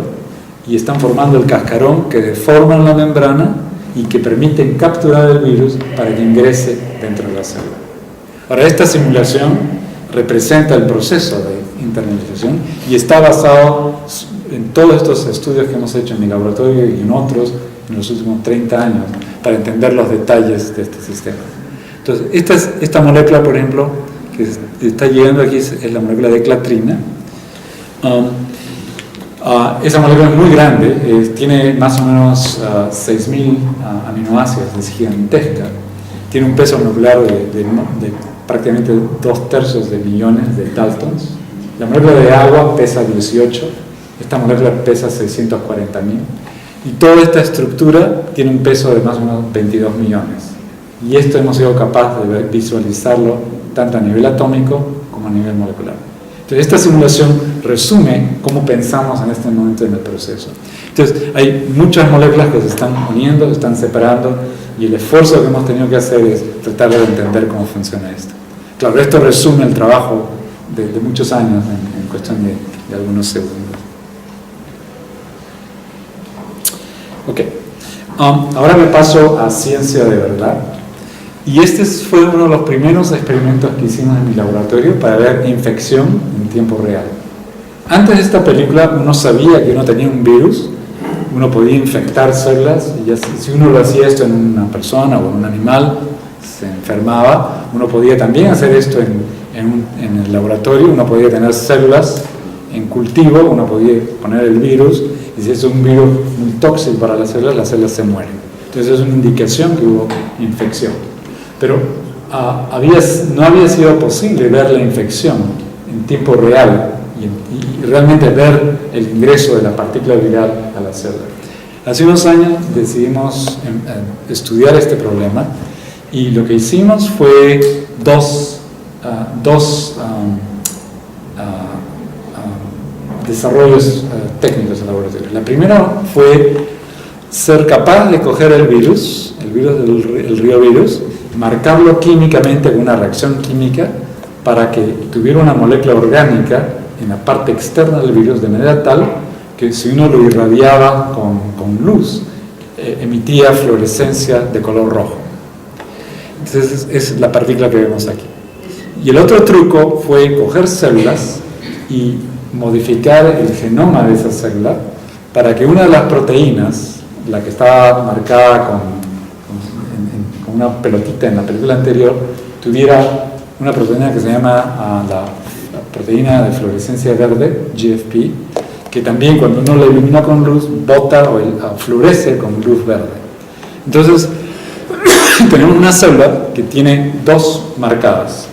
y están formando el cascarón que deforman la membrana y que permiten capturar el virus para que ingrese dentro de la célula. Ahora, esta simulación representa el proceso de internalización y está basado en todos estos estudios que hemos hecho en mi laboratorio y en otros en los últimos 30 años para entender los detalles de este sistema. Entonces, esta molécula, por ejemplo, que está llegando aquí es la molécula de clatrina. Esa molécula es muy grande, tiene más o menos 6.000 aminoácidos, es gigantesca. Tiene un peso molecular de prácticamente 2/3 de millones de Daltons, La molécula de agua pesa 18, esta molécula pesa 640.000, y toda esta estructura tiene un peso de más o menos 22 millones. Y esto hemos sido capaces de visualizarlo tanto a nivel atómico como a nivel molecular. Entonces, esta simulación resume cómo pensamos en este momento en el proceso. Entonces, hay muchas moléculas que se están uniendo, se están separando, y el esfuerzo que hemos tenido que hacer es tratar de entender cómo funciona esto. Claro, esto resume el trabajo de muchos años en cuestión de algunos segundos. Ok, ahora me paso a ciencia de verdad. Y este fue uno de los primeros experimentos que hicimos en mi laboratorio para ver infección en tiempo real. Antes de esta película uno sabía que uno tenía un virus, uno podía infectar células, y si uno lo hacía esto en una persona o en un animal, se enfermaba. Uno podía también hacer esto en el laboratorio, uno podía tener células en cultivo, uno podía poner el virus, y si es un virus muy tóxico para las células se mueren. Entonces es una indicación que hubo infección. Pero no había sido posible ver la infección en tiempo real y realmente ver el ingreso de la partícula viral a la célula. Hace unos años decidimos estudiar este problema, y lo que hicimos fue dos desarrollos técnicos en el laboratorio. La primera fue ser capaz de coger el virus del riovirus, marcarlo químicamente con una reacción química para que tuviera una molécula orgánica en la parte externa del virus, de manera tal que si uno lo irradiaba con luz, emitía fluorescencia de color rojo. Entonces es la partícula que vemos aquí. Y el otro truco fue coger células y modificar el genoma de esa célula para que una de las proteínas, la que estaba marcada con una pelotita en la película anterior, tuviera una proteína que se llama la proteína de fluorescencia verde, GFP, que también cuando uno la ilumina con luz, bota o fluorece con luz verde. Entonces, tenemos una célula que tiene dos marcadas,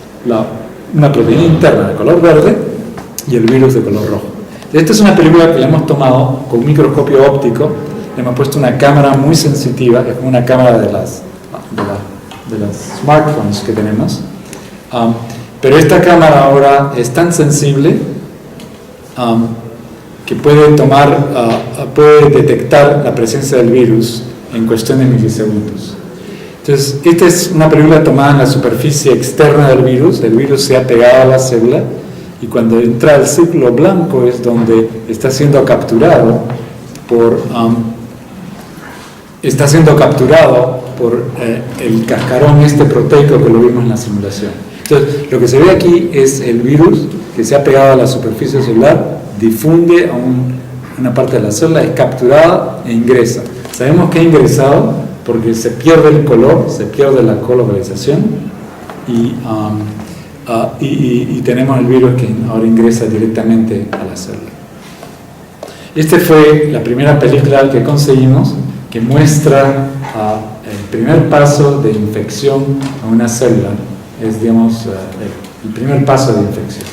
una proteína interna de color verde y el virus de color rojo. Esta es una película que la hemos tomado con un microscopio óptico, le hemos puesto una cámara muy sensitiva, que es como una cámara de las smartphones que tenemos, pero esta cámara ahora es tan sensible que puede detectar la presencia del virus en cuestión de milisegundos. Entonces, esta es una película tomada en la superficie externa del virus. El virus se ha pegado a la célula, y cuando entra al círculo blanco es donde está siendo capturado por el cascarón proteico que lo vimos en la simulación. Entonces, lo que se ve aquí es el virus que se ha pegado a la superficie celular, difunde a una parte de la célula, es capturada e ingresa. Sabemos que ha ingresado porque se pierde el color, se pierde la colocalización, y tenemos el virus que ahora ingresa directamente a la célula. Esta fue la primera película que conseguimos que muestra el primer paso de infección a una célula. Es, digamos, el primer paso de infección.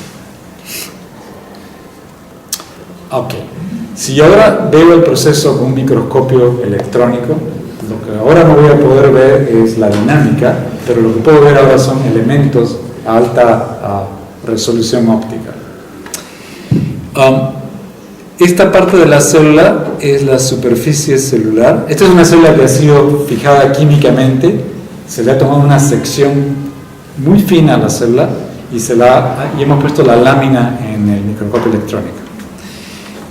Ok. Si ahora veo el proceso con un microscopio electrónico, lo que ahora no voy a poder ver es la dinámica, pero lo que puedo ver ahora son elementos a alta resolución óptica. Esta parte de la célula es la superficie celular. Esta es una célula que ha sido fijada químicamente, se le ha tomado una sección muy fina a la célula y hemos puesto la lámina en el microscopio electrónico.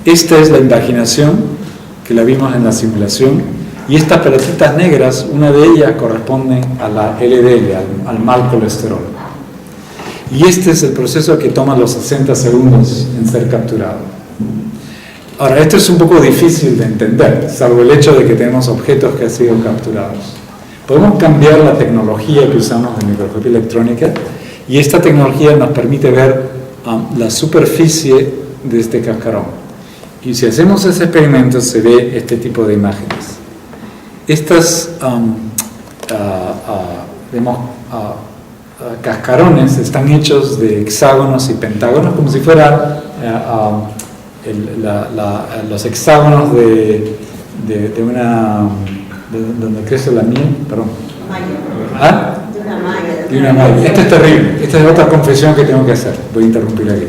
Esta es la invaginación, que la vimos en la simulación, y estas pelotitas negras, una de ellas corresponde a la LDL, al mal colesterol. Y este es el proceso que toma los 60 segundos en ser capturado. Ahora, esto es un poco difícil de entender, salvo el hecho de que tenemos objetos que han sido capturados. Podemos cambiar la tecnología que usamos en microscopía electrónica, y esta tecnología nos permite ver la superficie de este cascarón. Y si hacemos ese experimento, se ve este tipo de imágenes. Estas cascarones están hechos de hexágonos y pentágonos, como si fuera los hexágonos de donde crece la miel, perdón. ¿Ah? De una malla. Esto es terrible. Esta es otra confesión que tengo que hacer. Voy a interrumpir aquí.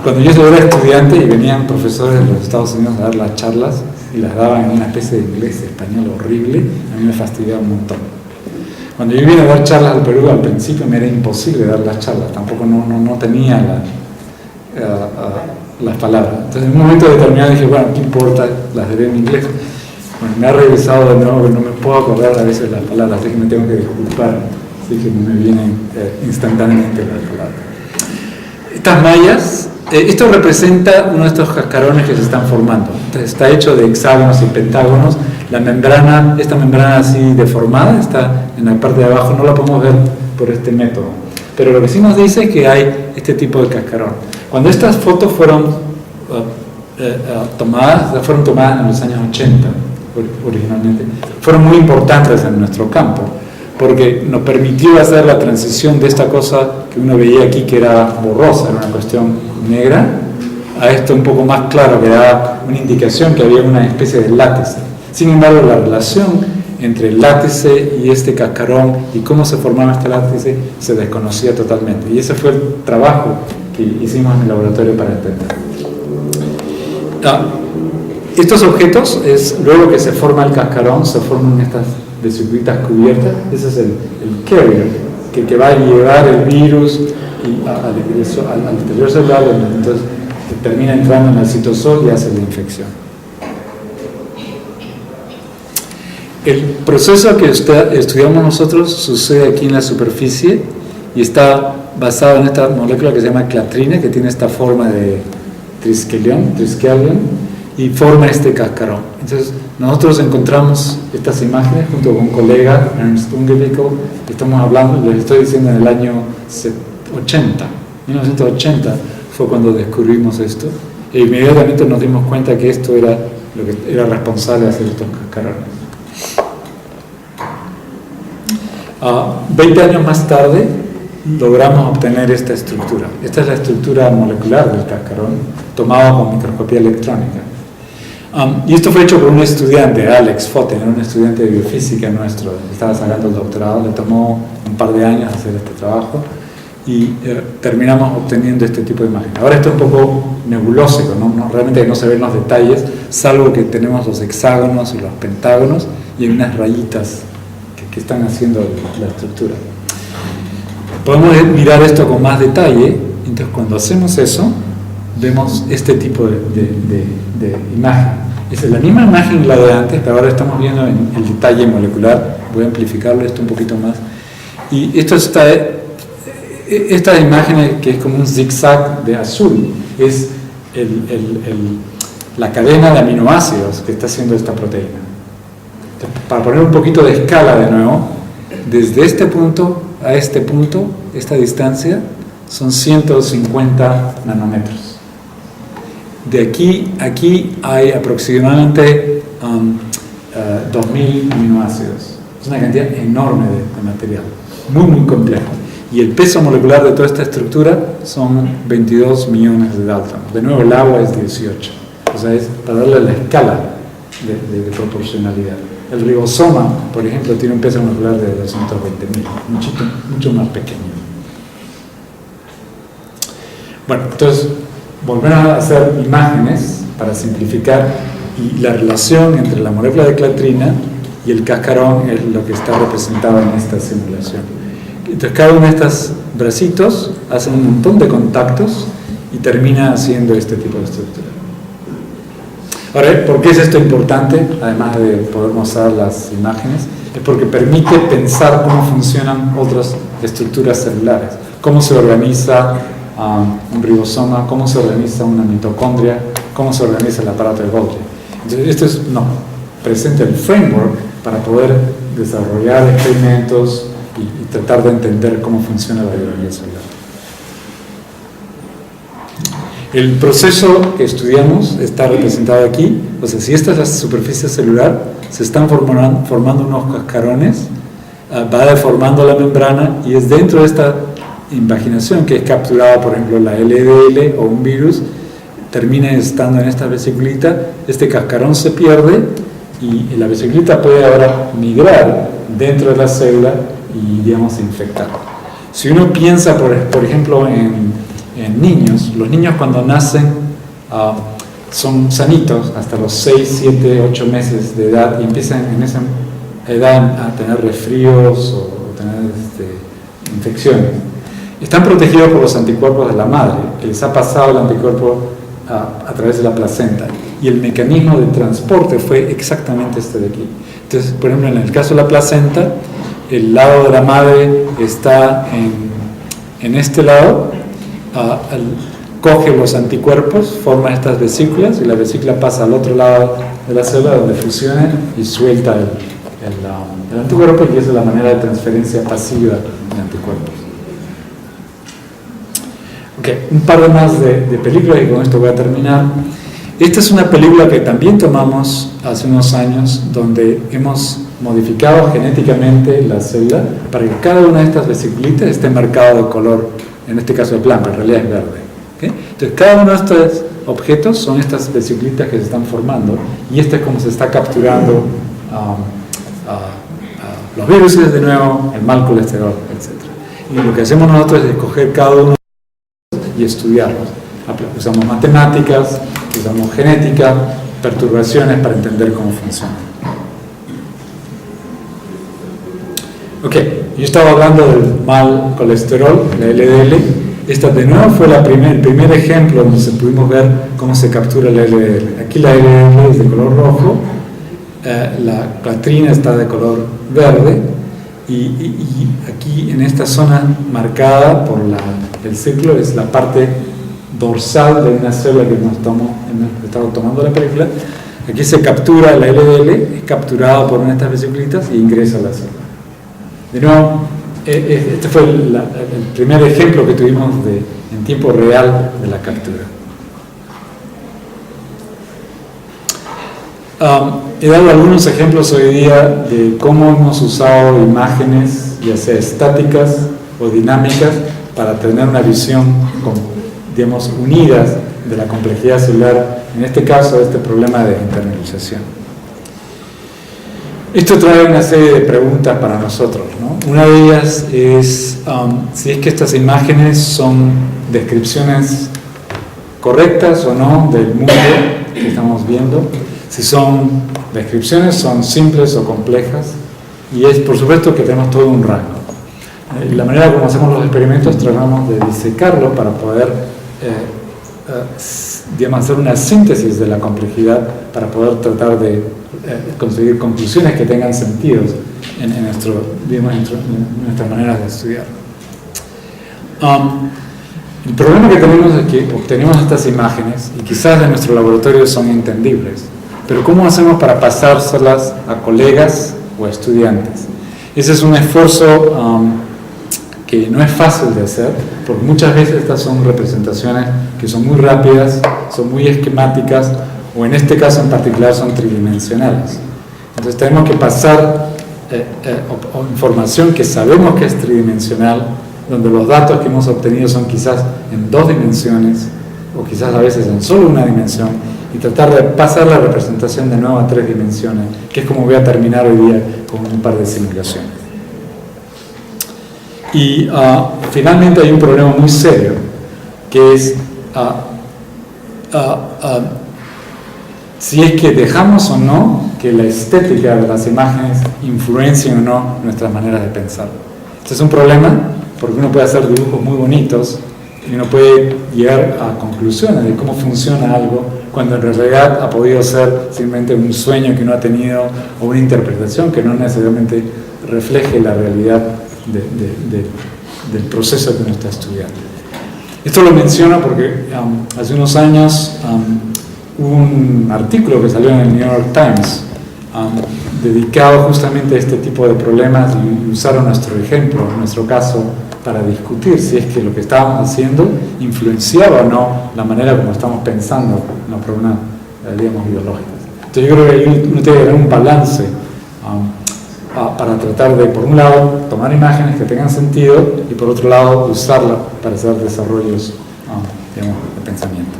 Cuando yo era estudiante y venían profesores de los Estados Unidos a dar las charlas y las daban en una especie de inglés español horrible, a mí me fastidiaba un montón. Cuando yo vine a dar charlas al Perú, al principio me era imposible dar las charlas, tampoco no tenía las palabras. Entonces en un momento determinado dije, bueno, ¿qué importa? Las diré en inglés. Bueno, me ha regresado de nuevo, que no me puedo acordar a veces las palabras, así que me tengo que disculpar, así que no me vienen instantáneamente las palabras. Estas mallas, esto representa uno de estos cascarones que se están formando. Entonces, está hecho de hexágonos y pentágonos. La membrana, esta membrana así deformada, está en la parte de abajo, no la podemos ver por este método. Pero lo que sí nos dice es que hay este tipo de cascarón. Cuando estas fotos fueron tomadas en los años 80 originalmente, fueron muy importantes en nuestro campo, porque nos permitió hacer la transición de esta cosa que uno veía aquí que era borrosa, era una cuestión negra, a esto un poco más claro, que da una indicación que había una especie de látice. Sin embargo, la relación entre el látice y este cascarón y cómo se formaba este látice se desconocía totalmente. Y ese fue el trabajo que hicimos en el laboratorio para entender. Estos objetos, luego que se forma el cascarón, se forman estas vesículas cubiertas. Ese es el carrier que va a llevar el virus al exterior celular, entonces termina entrando en el citosol y hace la infección. El proceso que estudiamos nosotros sucede aquí en la superficie y está basado en esta molécula que se llama clatrina, que tiene esta forma de triskelion, y forma este cascarón. Entonces, nosotros encontramos estas imágenes junto con un colega, Ernst Ungewickl, estamos hablando, les estoy diciendo, en el año 1980 fue cuando descubrimos esto, e inmediatamente nos dimos cuenta que esto era lo que era responsable de hacer estos cascarones. 20 años más tarde logramos obtener esta estructura. Esta es la estructura molecular del cascarón, tomada con microscopía electrónica. Y esto fue hecho por un estudiante, Alex Foten, era un estudiante de biofísica nuestro, estaba sacando el doctorado, le tomó un par de años hacer este trabajo y terminamos obteniendo este tipo de imagen. Ahora esto es un poco nebulósico, realmente no se ven los detalles, salvo que tenemos los hexágonos y los pentágonos y hay unas rayitas que están haciendo la estructura. Podemos mirar esto con más detalle, entonces cuando hacemos eso, vemos este tipo de imagen. Es la misma imagen que la de antes, pero ahora estamos viendo en el detalle molecular. Voy a amplificarlo esto un poquito más. Y esto esta imagen que es como un zigzag de azul, es la cadena de aminoácidos que está haciendo esta proteína. Entonces, para poner un poquito de escala de nuevo, desde este punto a este punto, esta distancia, son 150 nanómetros. De aquí a aquí hay aproximadamente 2.000 aminoácidos. Es una cantidad enorme de material, muy complejo. Y el peso molecular de toda esta estructura son 22 millones de Daltons. De nuevo, el agua es 18. O sea, es para darle la escala de proporcionalidad. El ribosoma, por ejemplo, tiene un peso molecular de 220.000, mucho más pequeño. Bueno, entonces volver a hacer imágenes para simplificar, y la relación entre la molécula de clatrina y el cascarón es lo que está representado en esta simulación. Entonces cada uno de estos bracitos hace un montón de contactos y termina haciendo este tipo de estructura. Ahora, ¿por qué es esto importante? Además de poder mostrar las imágenes, es porque permite pensar cómo funcionan otras estructuras celulares, cómo se organiza un ribosoma, cómo se organiza una mitocondria, cómo se organiza el aparato de Golgi. Entonces, presenta el framework para poder desarrollar experimentos y tratar de entender cómo funciona la biología celular. El proceso que estudiamos está representado aquí. O sea, si esta es la superficie celular, se están formando unos cascarones va deformando la membrana y es dentro de esta invaginación que es capturada, por ejemplo, la LDL o un virus, termina estando en esta vesiculita, este cascarón se pierde y la vesiculita puede ahora migrar dentro de la célula y, digamos, infectar. Si uno piensa, por ejemplo, en niños, los niños cuando nacen son sanitos hasta los 6, 7, 8 meses de edad y empiezan en esa edad a tener resfríos o tener infecciones. Están protegidos por los anticuerpos de la madre, que les ha pasado el anticuerpo a través de la placenta. Y el mecanismo de transporte fue exactamente este de aquí. Entonces, por ejemplo, en el caso de la placenta, el lado de la madre está en este lado, coge los anticuerpos, forma estas vesículas y la vesícula pasa al otro lado de la célula donde fusiona y suelta el anticuerpo, y esa es la manera de transferencia pasiva de anticuerpos. Ok, un par de más de películas y con esto voy a terminar. Esta es una película que también tomamos hace unos años, donde hemos modificado genéticamente la célula para que cada una de estas vesiculitas esté marcada de color, en este caso de blanco, en realidad es verde. ¿Okay? Entonces cada uno de estos objetos son estas vesiculitas que se están formando, y este es como se está capturando los virus de nuevo, el mal colesterol, etc. Y lo que hacemos nosotros es escoger cada uno y estudiarlos. Usamos matemáticas, usamos genética, perturbaciones para entender cómo funciona. Ok, yo estaba hablando del mal colesterol, la LDL. Esta de nuevo fue el primer ejemplo donde pudimos ver cómo se captura la LDL. Aquí la LDL es de color rojo, la clatrina está de color verde, y aquí en esta zona marcada por el ciclo es la parte dorsal de una célula que nos estamos tomando la película. Aquí se captura la LDL, es capturada por una de estas vesículitas y ingresa a la célula. De nuevo, este fue el primer ejemplo que tuvimos en tiempo real de la captura. He dado algunos ejemplos hoy día de cómo hemos usado imágenes, ya sea estáticas o dinámicas, para tener una visión, digamos, unidas de la complejidad celular, en este caso, este problema de internalización. Esto trae una serie de preguntas para nosotros, ¿no? Una de ellas es si es que estas imágenes son descripciones correctas o no del mundo que estamos viendo, si son descripciones, son simples o complejas, y es por supuesto que tenemos todo un rango. La manera como hacemos los experimentos, tratamos de disecarlo para poder digamos, hacer una síntesis de la complejidad, para poder tratar de conseguir conclusiones que tengan sentido en nuestras maneras de estudiar. El problema que tenemos es que obtenemos estas imágenes y quizás en nuestro laboratorio son entendibles, pero ¿cómo hacemos para pasárselas a colegas o a estudiantes? Ese es un esfuerzo que no es fácil de hacer, porque muchas veces estas son representaciones que son muy rápidas, son muy esquemáticas, o en este caso en particular son tridimensionales. Entonces tenemos que pasar información que sabemos que es tridimensional, donde los datos que hemos obtenido son quizás en 2 dimensiones, o quizás a veces en solo una dimensión, y tratar de pasar la representación de nuevo a 3 dimensiones, que es como voy a terminar hoy día con un par de simulaciones. Y finalmente hay un problema muy serio, que es si es que dejamos o no que la estética de las imágenes influencie o no nuestras maneras de pensar. Este es un problema porque uno puede hacer dibujos muy bonitos y uno puede llegar a conclusiones de cómo funciona algo, cuando en realidad ha podido ser simplemente un sueño que uno ha tenido o una interpretación que no necesariamente refleje la realidad del proceso que uno está estudiando. Esto lo menciono porque hace unos años hubo un artículo que salió en el New York Times dedicado justamente a este tipo de problemas, y usaron nuestro ejemplo, nuestro caso, para discutir si es que lo que estábamos haciendo influenciaba o no la manera como estamos pensando en los problemas, digamos, biológicos. Entonces yo creo que uno tiene que tener un balance para tratar de, por un lado, tomar imágenes que tengan sentido y por otro lado, usarla para hacer desarrollos, digamos, de pensamiento.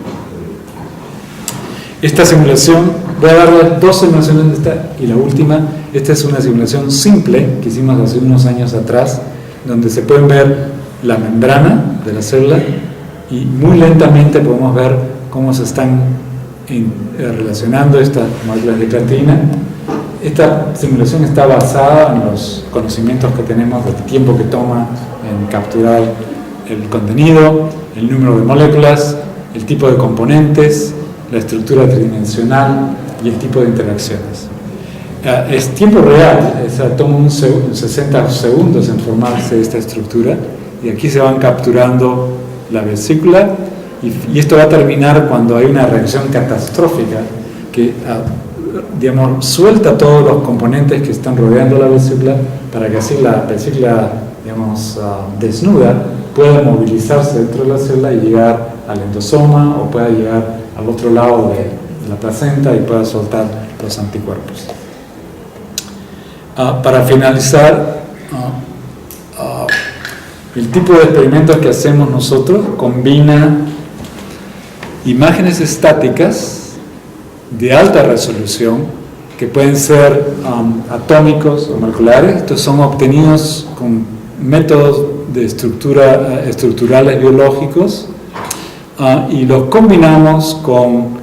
Esta simulación, voy a darle 2 simulaciones de esta y la última. Esta es una simulación simple que hicimos hace unos años atrás, donde se pueden ver la membrana de la célula y muy lentamente podemos ver cómo se están relacionando estas moléculas de creatinina. Esta simulación está basada en los conocimientos que tenemos del tiempo que toma en capturar el contenido, el número de moléculas, el tipo de componentes, la estructura tridimensional y el tipo de interacciones. Es tiempo real, toma 60 segundos en formarse esta estructura y aquí se van capturando la vesícula y esto va a terminar cuando hay una reacción catastrófica que digamos, suelta todos los componentes que están rodeando la vesícula para que así la vesícula, digamos, desnuda pueda movilizarse dentro de la célula y llegar al endosoma o pueda llegar al otro lado de la placenta y pueda soltar los anticuerpos. Para finalizar, el tipo de experimentos que hacemos nosotros combina imágenes estáticas de alta resolución que pueden ser atómicos o moleculares. Estos son obtenidos con métodos de estructurales biológicos y los combinamos con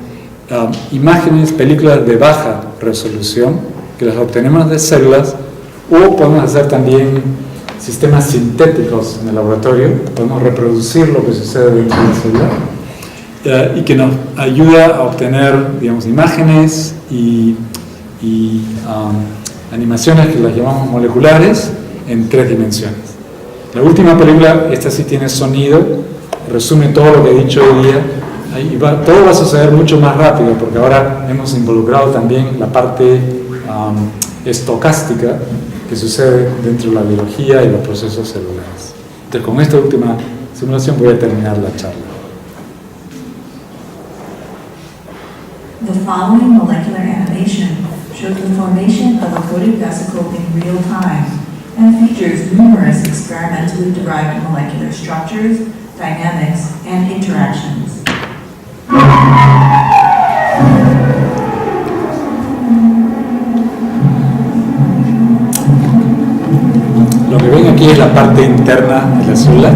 imágenes, películas de baja resolución que las obtenemos de células, o podemos hacer también sistemas sintéticos en el laboratorio, podemos reproducir lo que sucede dentro de la célula y que nos ayuda a obtener, digamos, imágenes y animaciones que las llamamos moleculares en 3 dimensiones. La última película, esta sí tiene sonido, resume todo lo que he dicho hoy día. Todo va a suceder mucho más rápido porque ahora hemos involucrado también la parte estocástica que sucede dentro de la biología y los procesos celulares. Entonces, con esta última simulación voy a terminar la charla. The following molecular animation shows the formation of a coated vesicle in real time and features numerous experimentally derived molecular structures, dynamics, and interactions. Lo que ven aquí es la parte interna de la célula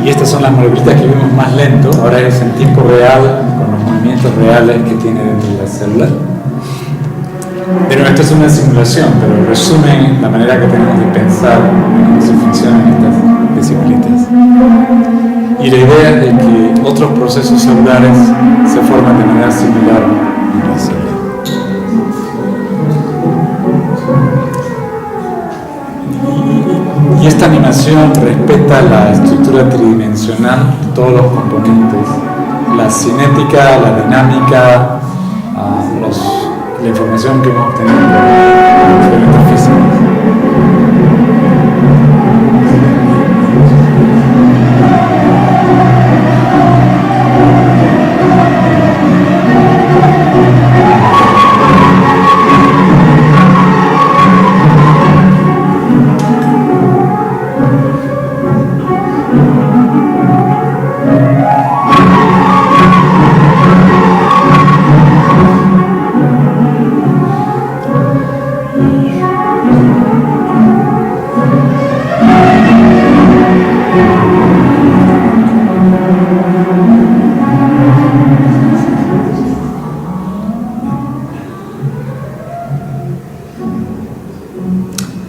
y estas son las moleculitas que vimos más lento. Ahora es en tiempo real, con los movimientos reales que tiene dentro de la célula. Pero esta es una simulación, pero resume la manera que tenemos de pensar en cómo se funcionan estas vesículitas. Y la idea es de que otros procesos celulares se forman de manera similar en la célula. Y esta animación respeta la estructura tridimensional de todos los componentes, la cinética, la dinámica, la información que hemos obtenido de los experimentos físicos.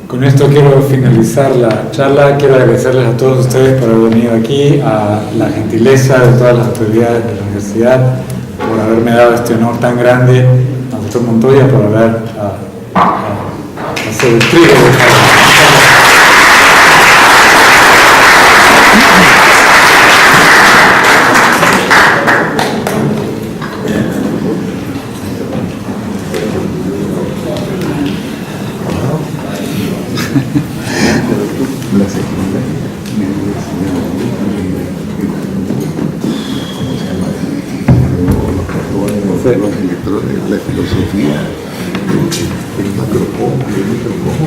Con esto quiero finalizar la charla. Quiero agradecerles a todos ustedes por haber venido aquí, a la gentileza de todas las autoridades de la universidad por haberme dado este honor tan grande, al doctor Montoya por haber sido el trigo de los electrones, la filosofía, el macro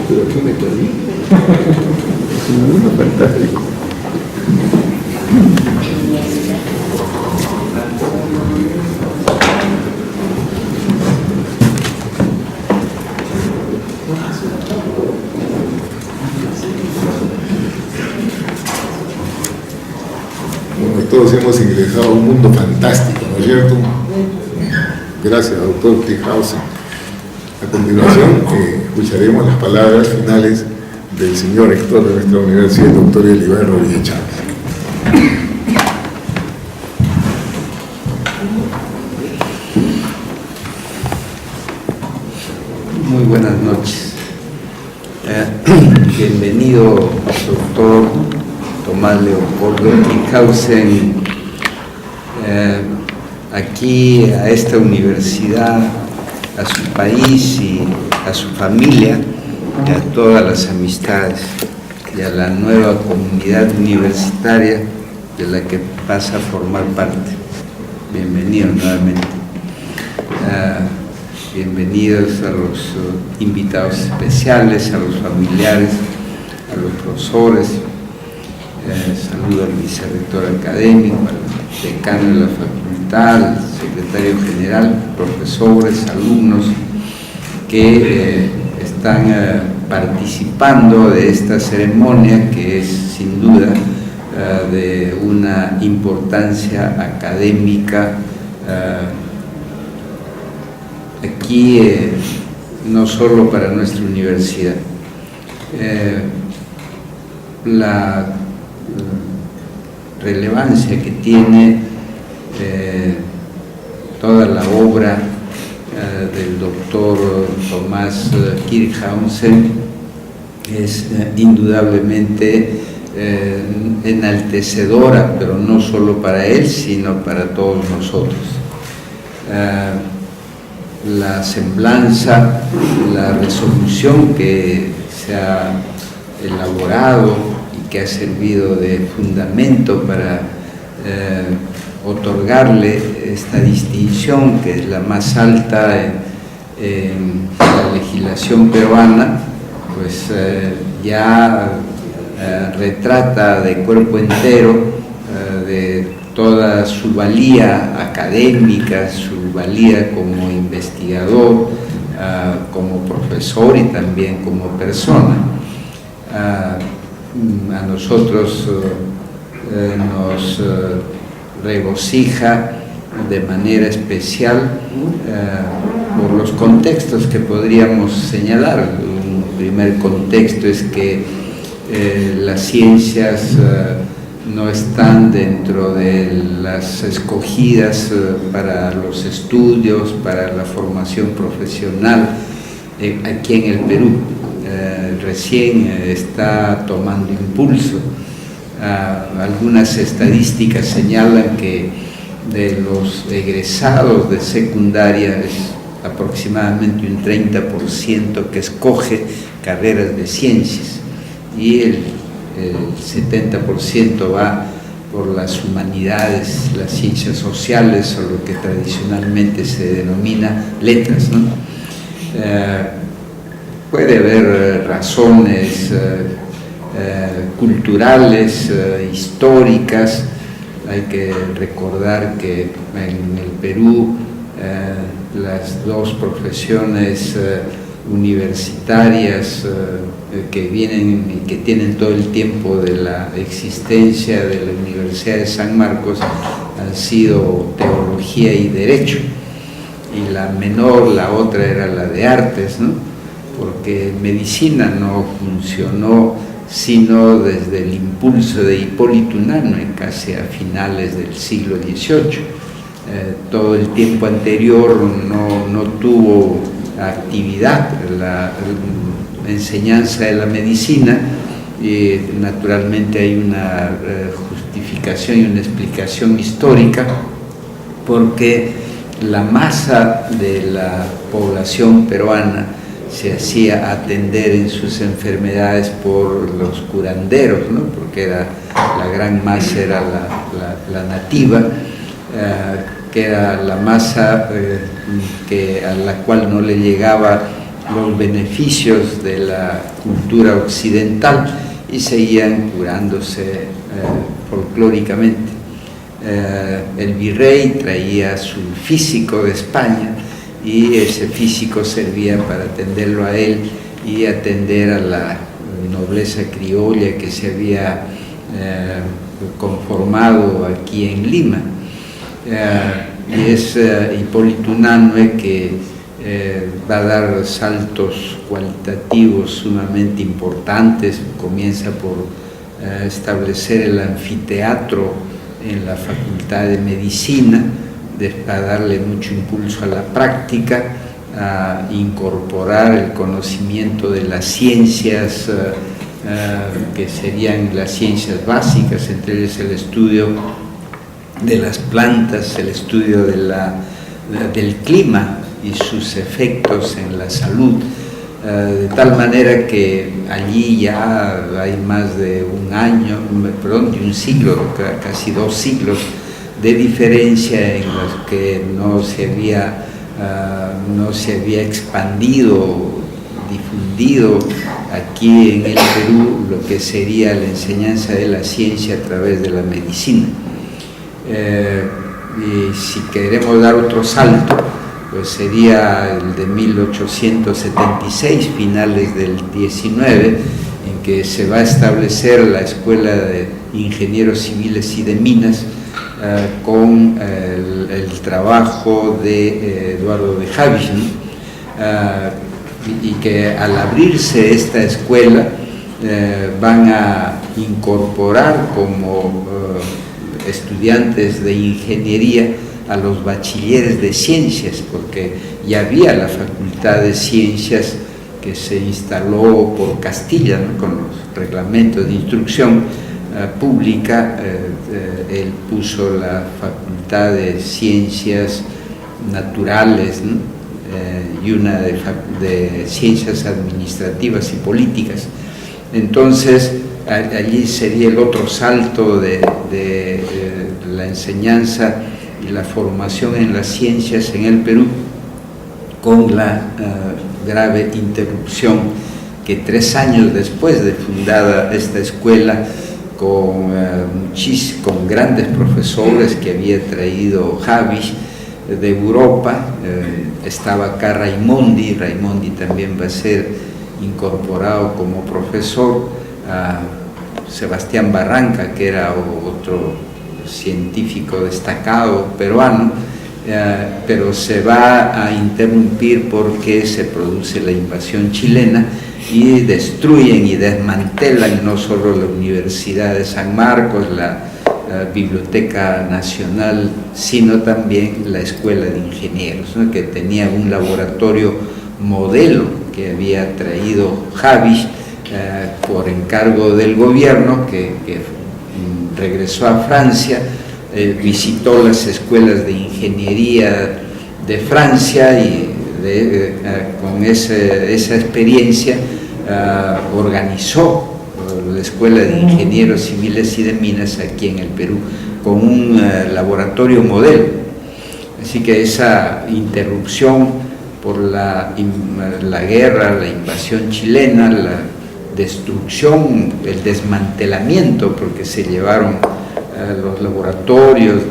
pero aquí me perdí. Es un mundo fantástico. Bueno, todos hemos ingresado a un mundo fantástico, ¿no es cierto? Gracias, doctor Tijausen. A continuación, escucharemos las palabras finales del señor rector de nuestra universidad, el doctor Elibar Rodríguez Chávez. Muy buenas noches. Bienvenido, doctor Tomás Leopoldo Tijausen, aquí a esta universidad, a su país y a su familia, y a todas las amistades y a la nueva comunidad universitaria de la que pasa a formar parte. Bienvenido nuevamente. Bienvenidos a los invitados especiales, a los familiares, a los profesores. Saludo al vicerrector académico, al decano de la facultad, al secretario general, profesores, alumnos que están participando de esta ceremonia que es sin duda de una importancia académica aquí, no solo para nuestra universidad. La relevancia que tiene toda la obra del doctor Tomás Kirchhausen es indudablemente enaltecedora, pero no solo para él, sino para todos nosotros. La semblanza, la resolución que se ha elaborado y que ha servido de fundamento para otorgarle esta distinción, que es la más alta en la legislación peruana, pues ya retrata de cuerpo entero de toda su valía académica, su valía como investigador, como profesor y también como persona. A nosotros nos regocija de manera especial por los contextos que podríamos señalar. Un primer contexto es que las ciencias no están dentro de las escogidas para los estudios, para la formación profesional aquí en el Perú. Recién está tomando impulso. Algunas estadísticas señalan que de los egresados de secundaria es aproximadamente un 30% que escoge carreras de ciencias y el 70% va por las humanidades, las ciencias sociales o lo que tradicionalmente se denomina letras, ¿no? Puede haber razones culturales, históricas. Hay que recordar que en el Perú las dos profesiones universitarias que vienen y que tienen todo el tiempo de la existencia de la Universidad de San Marcos han sido teología y derecho, y la menor, la otra era la de artes, ¿no? Porque medicina no funcionó sino desde el impulso de Hipólito Unanue, casi a finales del siglo XVIII. Todo el tiempo anterior no tuvo actividad la enseñanza de la medicina, y naturalmente hay una justificación y una explicación histórica, porque la masa de la población peruana se hacía atender en sus enfermedades por los curanderos, ¿no? Porque la gran masa era la nativa, que era la masa a la cual no le llegaba los beneficios de la cultura occidental y seguían curándose folclóricamente. El virrey traía su físico de España y ese físico servía para atenderlo a él y atender a la nobleza criolla que se había conformado aquí en Lima. Y es Hipólito Unanue que va a dar saltos cualitativos sumamente importantes. Comienza por establecer el anfiteatro en la Facultad de Medicina, a darle mucho impulso a la práctica, a incorporar el conocimiento de las ciencias que serían las ciencias básicas, entre ellas el estudio de las plantas, el estudio del clima y sus efectos en la salud, de tal manera que allí ya hay más de de un siglo, casi 2 siglos de diferencia en los que no se había expandido, difundido aquí en el Perú lo que sería la enseñanza de la ciencia a través de la medicina. Y si queremos dar otro salto, pues sería el de 1876, finales del 19, en que se va a establecer la Escuela de Ingenieros Civiles y de Minas con el trabajo de Eduardo de Havish, y que al abrirse esta escuela van a incorporar como estudiantes de ingeniería a los bachilleres de ciencias, porque ya había la Facultad de Ciencias que se instaló por Castilla, ¿no? Con los reglamentos de instrucción pública. Él puso la Facultad de Ciencias Naturales, ¿no? Y una de Ciencias Administrativas y Políticas. Entonces, allí sería el otro salto de la enseñanza y la formación en las ciencias en el Perú, con la grave interrupción que 3 años después de fundada esta escuela, con grandes profesores que había traído Havish de Europa, estaba acá Raimondi también va a ser incorporado como profesor, Sebastián Barranca, que era otro científico destacado peruano, pero se va a interrumpir porque se produce la invasión chilena y destruyen y desmantelan no solo la Universidad de San Marcos, la Biblioteca Nacional, sino también la Escuela de Ingenieros, ¿no? Que tenía un laboratorio modelo que había traído Havish por encargo del gobierno, que regresó a Francia, visitó las escuelas de ingeniería de Francia y con esa experiencia organizó la Escuela de Ingenieros Civiles y de Minas aquí en el Perú, con un laboratorio modelo. Así que esa interrupción por la guerra, la invasión chilena, la destrucción, el desmantelamiento, porque se llevaron los laboratorios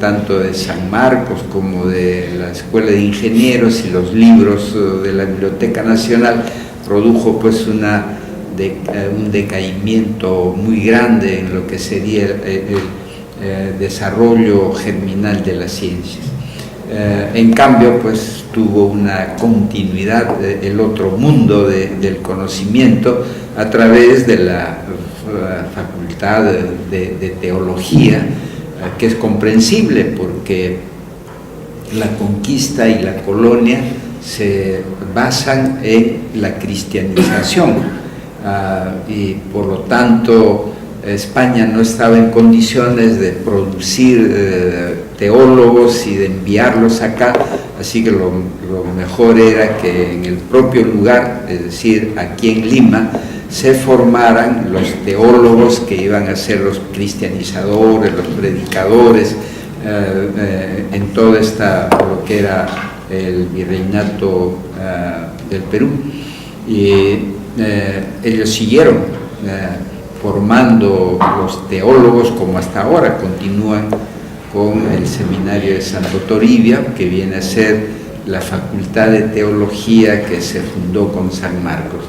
tanto de San Marcos como de la Escuela de Ingenieros y los libros de la Biblioteca Nacional, produjo pues un decaimiento muy grande en lo que sería el desarrollo germinal de las ciencias. En cambio, pues tuvo una continuidad el otro mundo del conocimiento a través de la Facultad de Teología, que es comprensible porque la conquista y la colonia se basan en la cristianización, y por lo tanto España no estaba en condiciones de producir teólogos y de enviarlos acá, así que lo mejor era que en el propio lugar, es decir, aquí en Lima, se formaran los teólogos que iban a ser los cristianizadores, los predicadores, en toda lo que era el virreinato del Perú. Y ellos siguieron formando los teólogos como hasta ahora, continúan con el seminario de Santo Toribia, que viene a ser la facultad de teología que se fundó con San Marcos.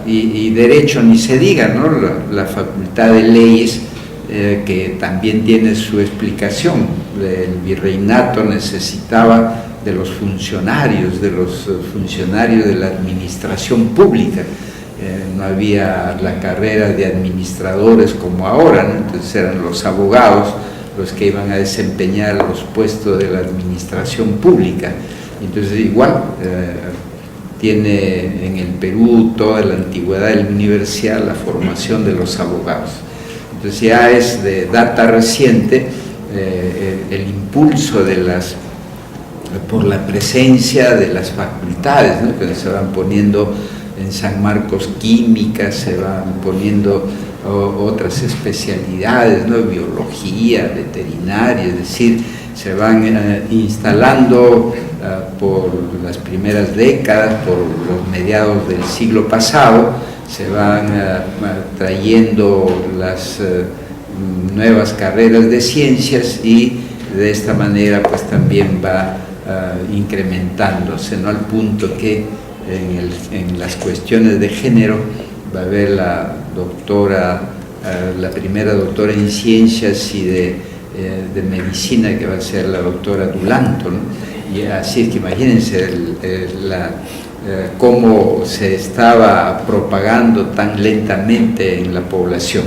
Y derecho ni se diga, ¿no? La facultad de leyes, que también tiene su explicación. El virreinato necesitaba de los funcionarios de la administración pública. No había la carrera de administradores como ahora, ¿no? Entonces eran los abogados los que iban a desempeñar los puestos de la administración pública. Entonces igual tiene en el Perú toda la antigüedad de la universidad la formación de los abogados. Entonces ya es de data reciente el impulso de por la presencia de las facultades, ¿no? Que se van poniendo en San Marcos química, se van poniendo otras especialidades, ¿no? Biología, veterinaria, es decir, se van instalando por las primeras décadas, por los mediados del siglo pasado, se van trayendo las nuevas carreras de ciencias y de esta manera pues también va incrementándose, ¿no? Al punto que en las cuestiones de género va a haber la primera doctora en ciencias y de medicina, que va a ser la doctora Dulanto, ¿no? Y así es que imagínense cómo se estaba propagando tan lentamente en la población.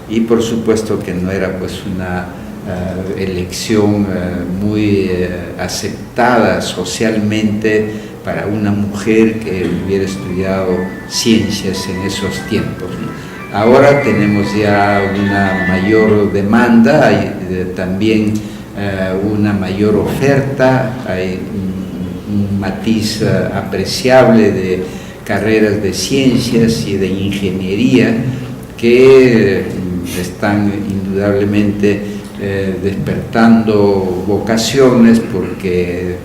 Y por supuesto que no era pues una elección muy aceptada socialmente para una mujer que hubiera estudiado ciencias en esos tiempos, ¿no? Ahora tenemos ya una mayor demanda, hay también una mayor oferta, hay un matiz apreciable de carreras de ciencias y de ingeniería que están indudablemente despertando vocaciones, porque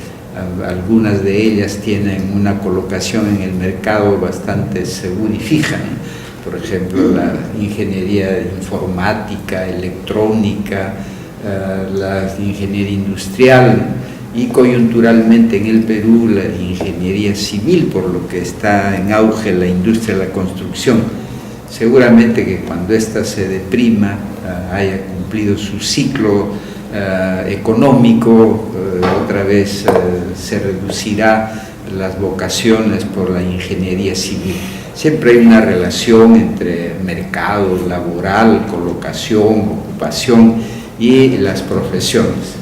algunas de ellas tienen una colocación en el mercado bastante segura y fija, ¿no? Por ejemplo, la ingeniería informática, electrónica, la ingeniería industrial y coyunturalmente en el Perú la ingeniería civil, por lo que está en auge la industria de la construcción. Seguramente que cuando ésta se deprima, haya cumplido su ciclo económico, otra vez se reducirá las vocaciones por la ingeniería civil. Siempre hay una relación entre mercado laboral, colocación, ocupación y las profesiones.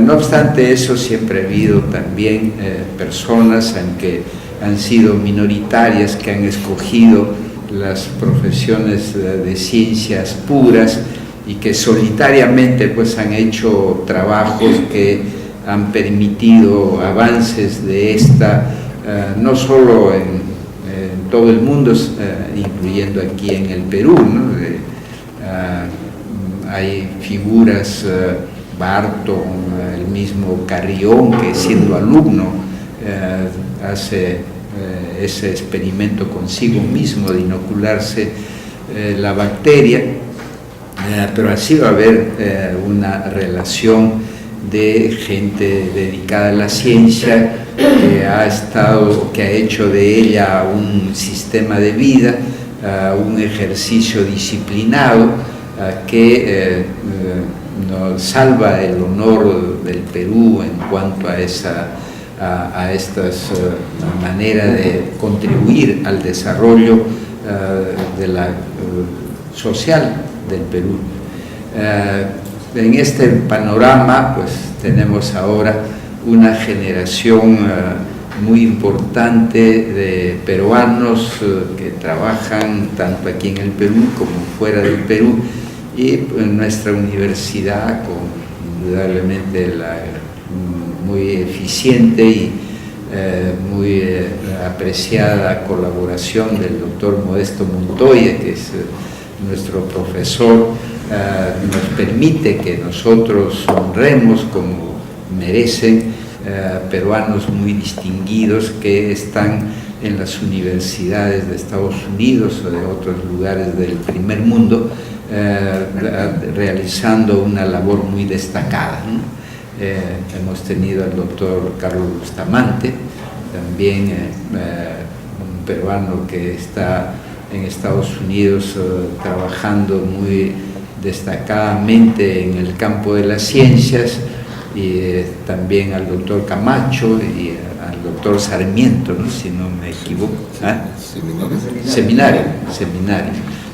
No obstante eso, siempre ha habido también personas, aunque han sido minoritarias, que han escogido las profesiones de ciencias puras y que solitariamente pues han hecho trabajos que han permitido avances de esta, no solo en todo el mundo, incluyendo aquí en el Perú, ¿no? Hay figuras, Barton, el mismo Carrión, que siendo alumno hace ese experimento consigo mismo de inocularse la bacteria, pero así va a haber una relación de gente dedicada a la ciencia que ha hecho de ella un sistema de vida, un ejercicio disciplinado que nos salva el honor del Perú en cuanto a esta manera de contribuir al desarrollo de la social del Perú. En este panorama pues tenemos ahora una generación muy importante de peruanos que trabajan tanto aquí en el Perú como fuera del Perú, y en nuestra universidad con indudablemente muy eficiente y muy apreciada colaboración del doctor Modesto Montoya, que es nuestro profesor, nos permite que nosotros honremos como merecen peruanos muy distinguidos que están en las universidades de Estados Unidos o de otros lugares del primer mundo, realizando una labor muy destacada, ¿no? Hemos tenido al doctor Carlos Bustamante, también un peruano que está en Estados Unidos trabajando muy destacadamente en el campo de las ciencias, y también al doctor Camacho y al doctor Sarmiento, ¿no? Si no me equivoco. ¿Ah? Seminario.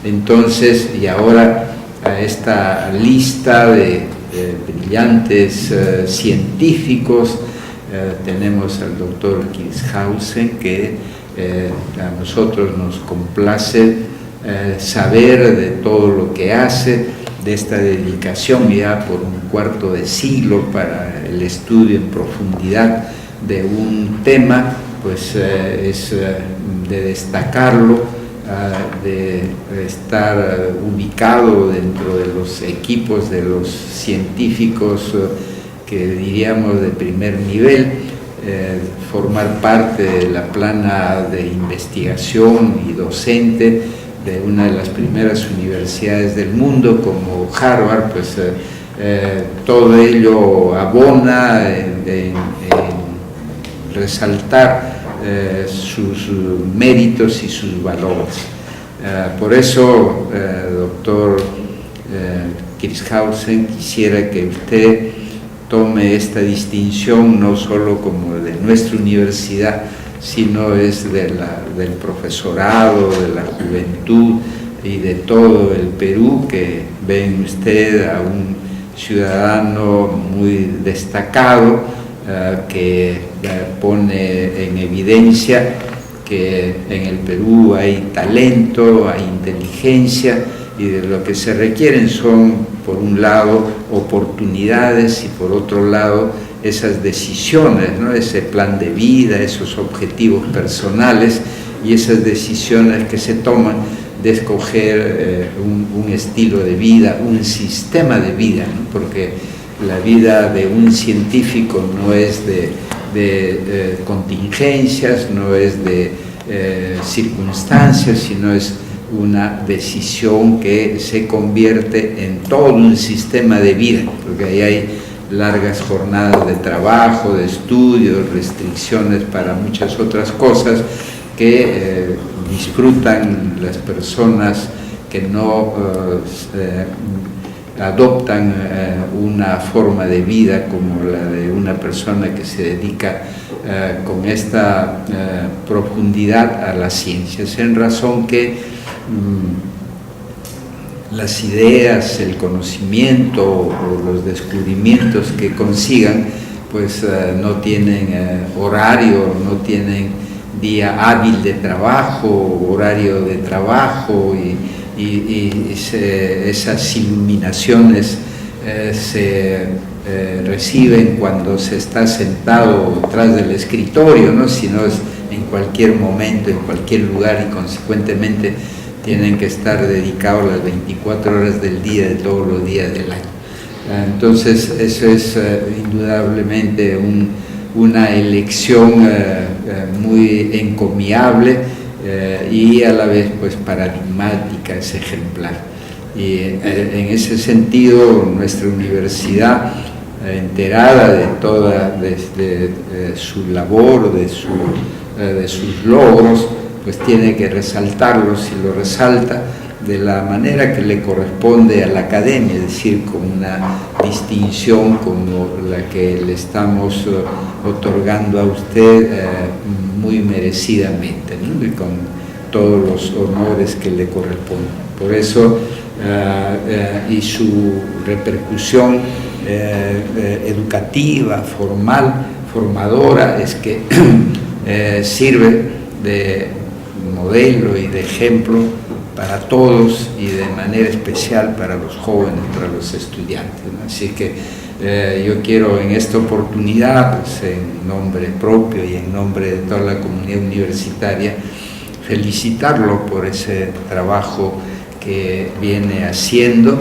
Entonces, y ahora a esta lista de brillantes científicos tenemos al doctor Kirshausen, que a nosotros nos complace saber de todo lo que hace, de esta dedicación ya por un cuarto de siglo para el estudio en profundidad de un tema, pues es de destacarlo, de estar ubicado dentro de los equipos de los científicos que diríamos de primer nivel, formar parte de la plana de investigación y docente de una de las primeras universidades del mundo como Harvard, pues todo ello abona en resaltar sus méritos y sus valores. Por eso, doctor Kirshausen, quisiera que usted tome esta distinción no solo como de nuestra universidad, sino es del profesorado, de la juventud y de todo el Perú, que ven usted a un ciudadano muy destacado, que pone en evidencia que en el Perú hay talento, hay inteligencia, y de lo que se requieren son, por un lado, oportunidades, y por otro lado, esas decisiones, ¿no? Ese plan de vida, esos objetivos personales y esas decisiones que se toman de escoger un estilo de vida, un sistema de vida, ¿no? Porque la vida de un científico no es de contingencias, no es de circunstancias, sino es una decisión que se convierte en todo un sistema de vida, porque ahí hay largas jornadas de trabajo, de estudio, restricciones para muchas otras cosas que disfrutan las personas que no adoptan una forma de vida como la de una persona que se dedica con esta profundidad a las ciencias, en razón que las ideas, el conocimiento o los descubrimientos que consigan, pues no tienen horario, no tienen día hábil de trabajo, horario de trabajo, y esas iluminaciones se reciben cuando se está sentado tras del escritorio, ¿no? Sino es en cualquier momento, en cualquier lugar, y consecuentemente tienen que estar dedicados las 24 horas del día, de todos los días del año. Entonces, eso es indudablemente una elección muy encomiable y a la vez pues paradigmática, es ejemplar. Y en ese sentido, nuestra universidad, enterada de toda su labor, de sus logros, pues tiene que resaltarlos, y lo resalta de la manera que le corresponde a la academia, es decir, con una distinción como la que le estamos otorgando a usted muy merecidamente, ¿no? Y con todos los honores que le corresponden. Por eso, y su repercusión educativa, formal, formadora, es que sirve de modelo y de ejemplo para todos, y de manera especial para los jóvenes, para los estudiantes, ¿no? Así que yo quiero en esta oportunidad, pues, en nombre propio y en nombre de toda la comunidad universitaria, felicitarlo por ese trabajo que viene haciendo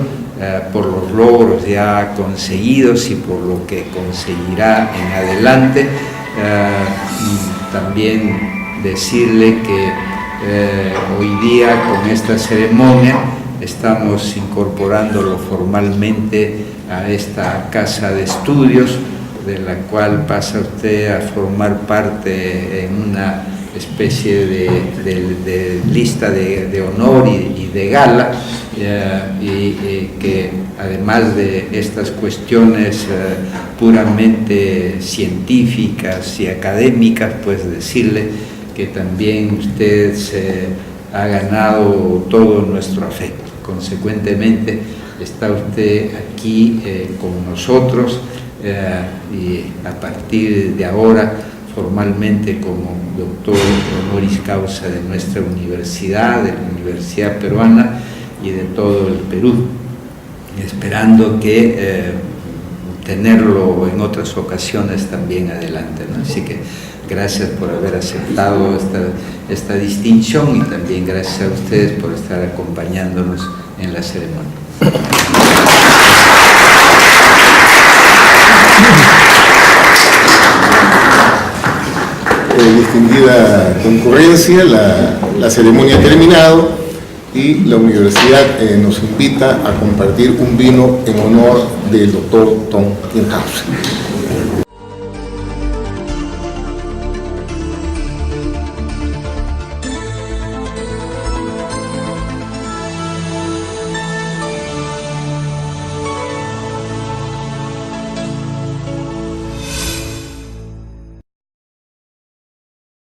por los logros ya conseguidos y por lo que conseguirá en adelante. También decirle que hoy día con esta ceremonia estamos incorporándolo formalmente a esta casa de estudios, de la cual pasa usted a formar parte en una especie de lista de honor y de gala, y que además de estas cuestiones puramente científicas y académicas, pues decirle que también usted se ha ganado todo nuestro afecto. Consecuentemente, está usted aquí con nosotros y a partir de ahora formalmente como doctor honoris causa de nuestra universidad, de la Universidad Peruana y de todo el Perú, esperando que tenerlo en otras ocasiones también adelante, ¿no? Así que gracias por haber aceptado esta distinción y también gracias a ustedes por estar acompañándonos en la ceremonia. Distinguida concurrencia, la ceremonia ha terminado y la universidad nos invita a compartir un vino en honor del doctor Tom Kinhausen.